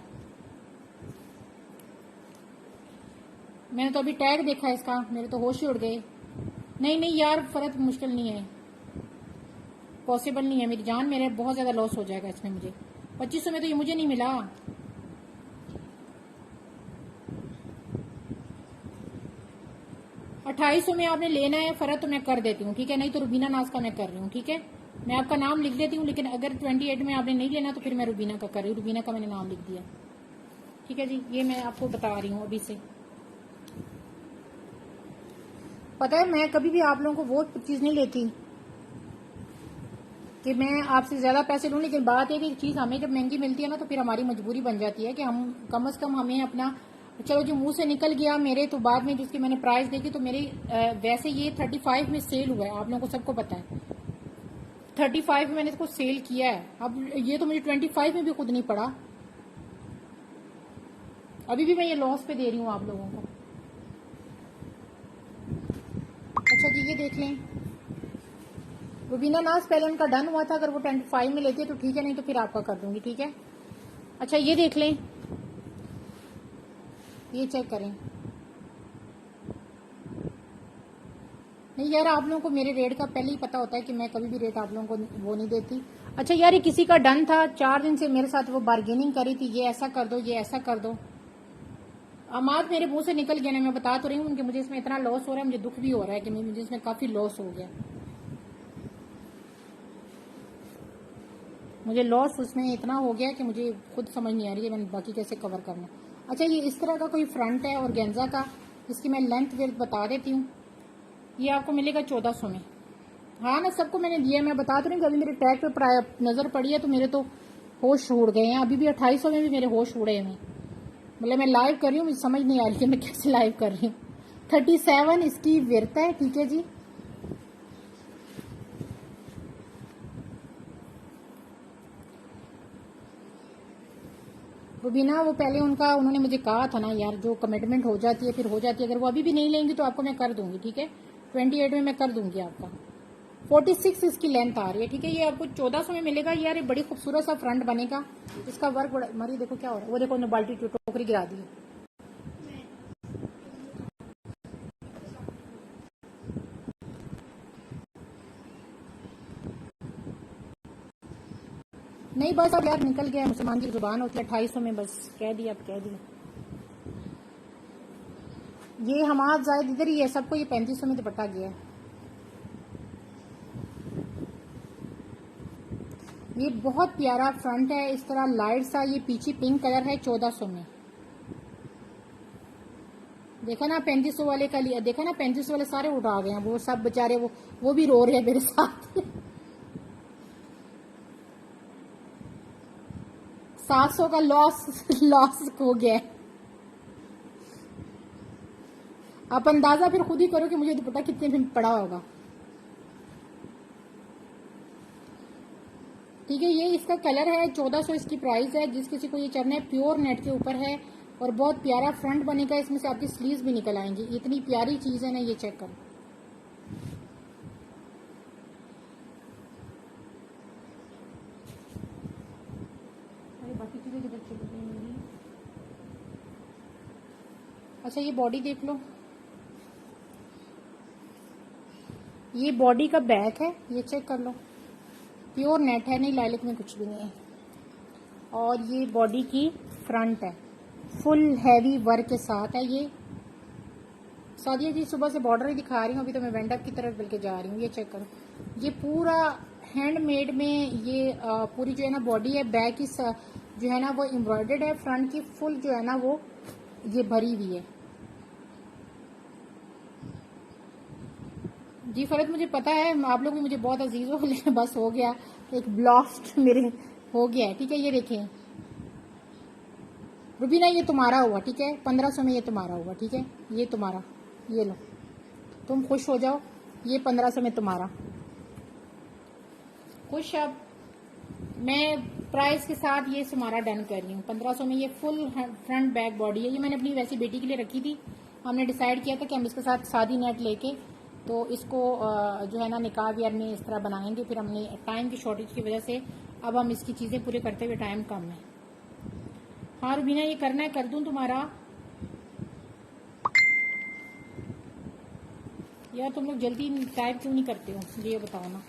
मैंने तो अभी टैग देखा इसका, मेरे तो होश ही उड़ गए। नहीं यार फर्क मुश्किल नहीं है, पॉसिबल नहीं है, मेरी जान, मेरे बहुत ज्यादा लॉस हो जाएगा इसमें मुझे। 2500 में तो ये मुझे नहीं मिला। $2800 में आपने लेना है फर्क तो मैं कर देती हूँ, ठीक है, नहीं तो रुबीना नाज का मैं कर रही हूँ, ठीक है, मैं आपका नाम लिख देती हूँ, लेकिन अगर 28 में आपने नहीं लेना तो फिर मैं रुबीना का कर रही हूँ, रुबीना का मैंने नाम लिख दिया, ठीक है जी। ये मैं आपको बता रही हूँ अभी से। पता है मैं कभी भी आप लोगों को वो चीज नहीं लेती कि मैं आपसे ज्यादा पैसे लूं, लेकिन बात है कि चीज हमें जब महंगी मिलती है ना तो फिर हमारी मजबूरी बन जाती है कि हम कम से कम हमें अपना, चलो जो मुंह से निकल गया मेरे, तो बाद में जिसकी मैंने प्राइस देखी तो मेरी वैसे ये 35 में सेल हुआ है, आप लोगों को सबको पता है 35 में मैंने इसको सेल किया है। अब ये तो मुझे 25 में भी खुद नहीं पड़ा, अभी भी मैं ये लॉस पे दे रही हूँ आप लोगों को। अच्छा जी ये देख लें, रुबीना नाज पहले उनका डन हुआ था, अगर वो 25 में लेती है तो ठीक है, नहीं तो फिर आपका कर दूंगी, ठीक है। अच्छा ये देख लें, ये चेक करें। नहीं यार आप लोगों को मेरे रेट का पहले ही पता होता है कि मैं कभी भी रेट आप लोगों को वो नहीं देती। अच्छा यार ये किसी का डन था, 4 दिन से मेरे साथ वो बार्गेनिंग करी थी, ये ऐसा कर दो ये ऐसा कर दो, अमाद मेरे मुंह से निकल गया ना, मैं बता तो रही हूँ कि मुझे इसमें इतना लॉस हो रहा है, मुझे दुख भी हो रहा है कि मुझे इसमें काफी लॉस हो गया, मुझे लॉस उसमें इतना हो गया कि मुझे खुद समझ नहीं आ रही है मैंने बाकी कैसे कवर करना। अच्छा ये इस तरह का कोई फ्रंट है और गेंजा का, इसकी मैं लेंथ वेथ बता देती हूँ, ये आपको मिलेगा 1400 में। हाँ ना सबको मैंने दिया, मैं बता तो नहीं, कभी मेरे टैग पे नजर पड़ी है तो मेरे तो होश उड़ गए हैं, अभी भी 2800 में भी मेरे होश उड़े हैं, मतलब मैं लाइव कर रही हूँ, मुझे समझ नहीं आ रही कि मैं कैसे लाइव कर रही हूँ। 37 इसकी विर्थ है, ठीक है जी। रुबीना वो पहले उन्होंने मुझे कहा था ना यार, जो कमिटमेंट हो जाती है फिर हो जाती है, अगर वो अभी भी नहीं लेंगी तो आपको मैं कर दूंगी, ठीक है, 28 में मैं कर दूंगी आपका। 46 इसकी लेंथ आ रही है, ठीक है, ये आपको 1400 में मिलेगा यार, ये बड़ी खूबसूरत सा फ्रंट बनेगा, इसका वर्क बड़ा, मरी देखो क्या हो रहा है, वो देखो उन्होंने बाल्टी टोकरी गिरा दी है। नहीं बस अब यार निकल गया, मुसलमान की जुबान होती है, 2800 में बस कह दिया, अब कह दिया। ये हमारा जायद इधर ही है, सबको ये 3500 में दुपट्टा गया है। ये बहुत प्यारा फ्रंट है, इस तरह लाइट सा, ये पीछे पिंक कलर है, 1400 में। देखा ना 3500 वाले का लिया, देखा ना 3500 वाले सारे उठा गए हैं, वो सब बेचारे वो भी रो रहे हैं मेरे साथ। 700 का लॉस हो गया। आप अंदाजा फिर खुद ही करो कि मुझे दुपट्टा कितने में पड़ा होगा, ठीक है। ये इसका कलर है, 1400 इसकी प्राइस है, जिस किसी को ये चढ़ना है, प्योर नेट के ऊपर है और बहुत प्यारा फ्रंट बनेगा, इसमें से आपकी स्लीव्स भी निकल आएंगी, इतनी प्यारी चीज है ना, ये चेक करो। अरे बाकी चीजें किधर चली गई मेरी। अच्छा ये बॉडी देख लो, ये बॉडी का बैक है, ये चेक कर लो, प्योर नेट है, नहीं लाइलिक में कुछ भी नहीं है। और ये बॉडी की फ्रंट है, फुल हैवी वर्क के साथ है ये। सादिया जी सुबह से बॉर्डर ही दिखा रही हूँ, अभी तो मैं वेंडअप की तरफ बल्कि जा रही हूँ। ये चेक करो, ये पूरा हैंडमेड में ये पूरी जो है ना बॉडी है, बैक की जो है ना वो एम्ब्रॉयडर्ड है, फ्रंट की फुल जो है ना वो ये भरी हुई है। जी फरत, मुझे पता है आप लोग भी मुझे बहुत अजीज हो, लेकिन बस हो गया, एक ब्लास्ट मेरे हो गया है। ठीक है, ये देखें रुबीना, ये तुम्हारा हुआ, ठीक है, 1500 में ये तुम्हारा हुआ, ठीक है, ये तुम्हारा, ये लो, तुम खुश हो जाओ, ये 1500 में तुम्हारा खुश। अब मैं प्राइस के साथ ये तुम्हारा डन कर रही हूँ 1500 में। ये फुल फ्रंट बैक बॉडी है, ये मैंने अपनी वैसी बेटी के लिए रखी थी। हमने डिसाइड किया था कि हम इसके साथ शादी नेट लेके तो इसको जो है ना निकाह वियर में इस तरह बनाएंगे। फिर हमने टाइम की शॉर्टेज की वजह से अब हम इसकी चीज़ें पूरे करते हुए टाइम कम है। हाँ रुबीना, ये करना है, कर दूं तुम्हारा। यार तुम लोग जल्दी टाइप क्यों नहीं करते हो, मुझे ये बताओ ना।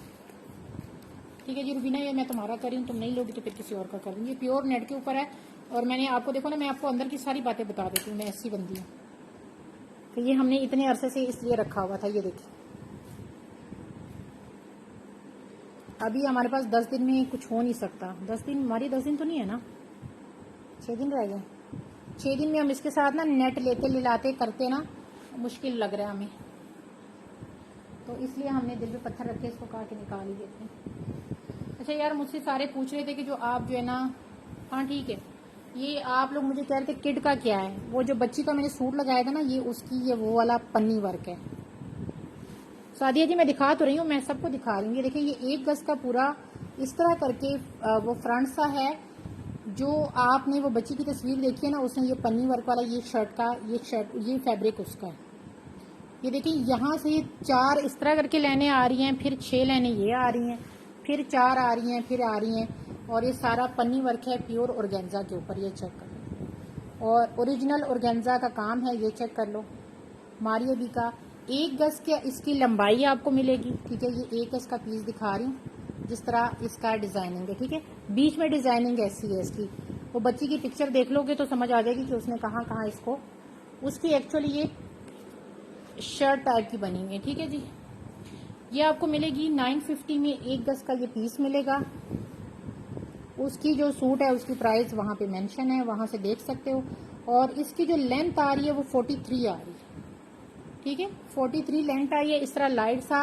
ठीक है जी रुबीना, ये मैं तुम्हारा कर रही हूँ, तुम नहीं लोगी तो फिर किसी और का कर दूंगी। प्योर नेट के ऊपर है और मैंने आपको देखो ना, मैं आपको अंदर की सारी बातें बता देती हूँ, मैं ऐसी बंदी हूँ। तो ये हमने इतने अरसे से इसलिए रखा हुआ था। ये देखिए, अभी हमारे पास 10 दिन में कुछ हो नहीं सकता। 10 दिन, हमारी 10 दिन तो नहीं है ना, 6 दिन रह गए। 6 दिन में हम इसके साथ ना नेट लेते लिलाते करते ना मुश्किल लग रहा है हमें, तो इसलिए हमने दिल पे पत्थर रख के इसको काट के निकाल ही देते हैं। अच्छा यार, मुझसे सारे पूछ रहे थे कि जो आप जो है ना, हाँ ठीक है, ये आप लोग मुझे कह रहे थे किड का क्या है। वो जो बच्ची का मैंने सूट लगाया था ना, ये उसकी ये वो वाला पन्नी वर्क है। सादिया जी मैं दिखा तो रही हूँ, मैं सबको दिखा रही हूँ। ये देखिए, ये 1 गज का पूरा इस तरह करके वो फ्रंट सा है। जो आपने वो बच्ची की तस्वीर देखी है ना, उसने ये पन्नी वर्क वाला ये शर्ट का ये फैब्रिक उसका है। ये देखिए, यहाँ से ये 4 इस तरह करके लाइनें आ रही हैं, फिर 6 लाइनें ये आ रही हैं, फिर 4 आ रही हैं, फिर आ रही हैं, और ये सारा पन्नी वर्क है प्योर ऑर्गेन्जा के ऊपर। ये चेक कर लो, और ओरिजिनल ऑर्गेन्जा का काम है। ये चेक कर लो, मारिया बी का 1 गज के इसकी लंबाई आपको मिलेगी। ठीक है, ये 1 गज का पीस दिखा रही हूँ, जिस तरह इसका डिजाइनिंग है। ठीक है, बीच में डिजाइनिंग ऐसी है इसकी। वो बच्ची की पिक्चर देख लोगे तो समझ आ जाएगी कि उसने कहाँ कहाँ इसको, उसकी एक्चुअली ये शर्ट टाइप की बनी हुई है। ठीक है जी, ये आपको मिलेगी 950 में। 1 गज का ये पीस मिलेगा। उसकी जो सूट है उसकी प्राइस वहाँ पे मेंशन है, वहाँ से देख सकते हो। और इसकी जो लेंथ आ रही है वो 43 आ रही है। ठीक है, 43 लेंथ आई है। इस तरह लाइट सा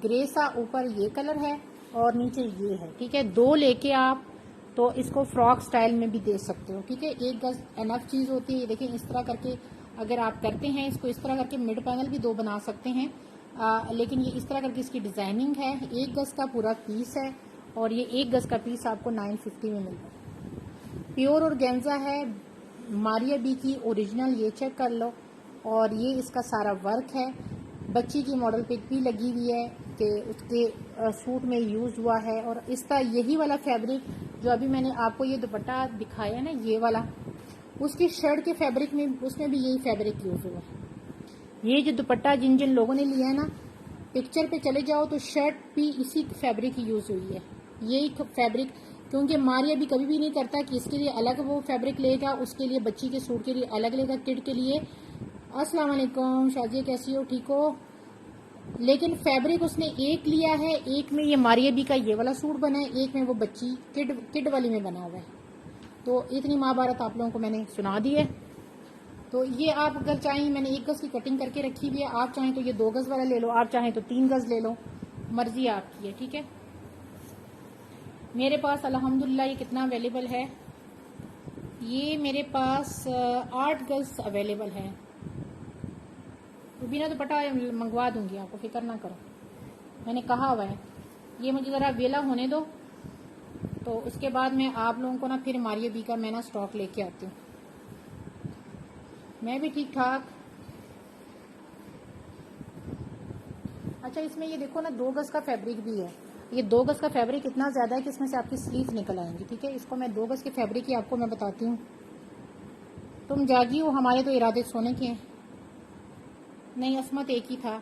ग्रे सा ऊपर ये कलर है और नीचे ये है। ठीक है, 2 लेके आप तो इसको फ्रॉक स्टाइल में भी दे सकते हो। ठीक है, 1 गज एनफ चीज होती है। ये देखिए, इस तरह करके अगर आप करते हैं इसको, इस तरह करके मिड पैनल भी 2 बना सकते हैं। लेकिन ये इस तरह करके इसकी डिजाइनिंग है। 1 गज का पूरा पीस है और ये 1 गज का पीस आपको 950 में मिल रहा है। प्योर ऑर्गेन्जा है, मारिया बी की ओरिजिनल। ये चेक कर लो, और ये इसका सारा वर्क है। बच्ची की मॉडल पिक भी लगी हुई है कि उसके सूट में यूज हुआ है। और इसका यही वाला फैब्रिक जो अभी मैंने आपको ये दुपट्टा दिखाया है ना, ये वाला, उसकी शर्ट के फैब्रिक में उसमें भी यही फैब्रिक यूज हुआ है। ये जो दुपट्टा जिन जिन लोगों ने लिया है ना, पिक्चर पे चले जाओ तो शर्ट भी इसी फैब्रिक की यूज हुई है। यही फैब्रिक, क्योंकि मारिया भी कभी भी नहीं करता कि इसके लिए अलग वो फैब्रिक लेगा, उसके लिए बच्ची के सूट के लिए अलग लेगा, किड के लिए। अस्सलाम वालेकुम शाजिया, कैसी हो, ठीक हो। लेकिन फैब्रिक उसने एक लिया है, एक में ये मारिया बी का ये वाला सूट बना है, एक में वो बच्ची किड वाली में बना हुआ है। तो इतनी महाभारत आप लोगों को मैंने सुना दी है। तो ये आप अगर चाहें, मैंने 1 गज की कटिंग करके रखी हुई है, आप चाहें तो ये 2 गज वाला ले लो, आप चाहें तो 3 गज ले लो, मर्जी आपकी है। ठीक है, मेरे पास अल्हम्दुलिल्लाह ये कितना अवेलेबल है, ये मेरे पास 8 गज अवेलेबल है। तो बिना दुपट्टा मंगवा दूंगी आपको, फिक्र ना करो। मैंने कहा हुआ है, ये मुझे ज़रा वेला होने दो, तो उसके बाद मैं आप लोगों को ना फिर मारिया बी का मैं ना स्टॉक लेके आती हूँ। मैं भी ठीक ठाक। अच्छा, इसमें ये देखो ना 2 गज का फैब्रिक भी है। ये 2 गज का फैब्रिक इतना ज़्यादा है कि इसमें से आपकी स्लीव निकल आएंगी। ठीक है, इसको मैं 2 गज के फैब्रिक ही आपको मैं बताती हूँ। तुम जागी हो, हमारे तो इरादे सोने के हैं। नहीं, असमत एक ही था।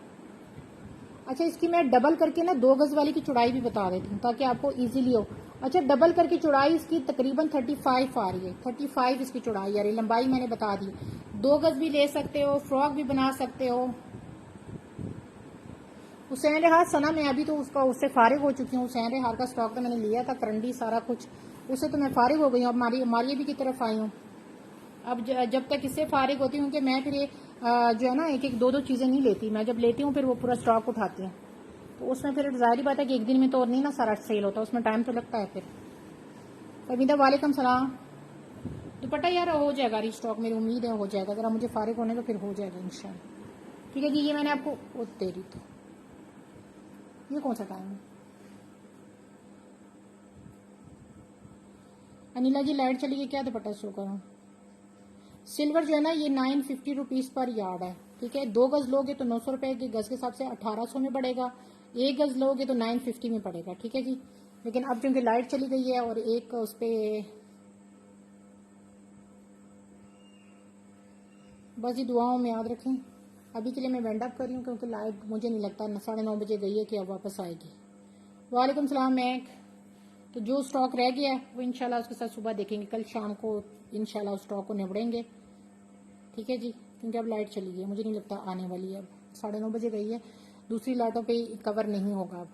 अच्छा, इसकी मैं डबल करके ना 2 गज वाली की चौड़ाई भी बता देती हूँ ताकि आपको इजीली हो। अच्छा, डबल करके चौड़ाई इसकी तकरीबन 35 आ रही है। 35 इसकी चौड़ाई आ रही है। लंबाई मैंने बता दी। 2 गज भी ले सकते हो, फ्रॉक भी बना सकते हो। हुसैन रेहार सना में अभी तो उससे फारिग हो चुकी हूँ। हुसैन रेहार का स्टॉक तो मैंने लिया था, करंडी सारा कुछ, उससे तो मैं फारिग हो गई हूँ। अब मारिया भी की तरफ आई हूँ। अब जब तक इससे फारिग होती हूँ कि मैं फिर ये जो है ना एक एक दो दो चीज़ें नहीं लेती। मैं जब लेती हूँ फिर वो पूरा स्टॉक उठाती हूँ, तो उसमें फिर जाहिर बात है कि एक दिन में तो नहीं ना सारा सेल होता, उसमें टाइम तो लगता है। फिर फमीदा वालेकुम सलाम। दुपट्टा यार हो जाएगा रिस्टॉक, मेरी उम्मीद है हो जाएगा। ज़रा मुझे फारिग होने तो फिर हो जाएगा इंशाल्लाह। ठीक है जी, ये मैंने आपको वो दे रही थी। ये कौन सा टाइम है? अनिला जी लाइट चली गई क्या? दुपट्टा शो करूँ? सिल्वर जो है ना ये 950 रुपीज़ पर यार्ड है। ठीक है, 2 गज लोगे तो 900 रुपये के गज के हिसाब से 1800 में पड़ेगा। 1 गज लोगे तो 950 में पड़ेगा। ठीक है जी, लेकिन अब क्योंकि लाइट चली गई है और एक उस पर बस ये दुआओं में याद रखें। अभी के लिए मैं वेंड अप कर रही हूँ क्योंकि लाइट मुझे नहीं लगता 9:30 बजे गई है कि अब वापस आएगी। वालेकुम सलाम मैक। तो जो स्टॉक रह गया है वो इंशाल्लाह उसके साथ सुबह देखेंगे, कल शाम को इंशाल्लाह उस स्टॉक को निबड़ेंगे। ठीक है जी, क्योंकि अब लाइट चली गई है, मुझे नहीं लगता आने वाली है। अब 9:30 बजे गई है, दूसरी लाइटों पे कवर नहीं होगा अब।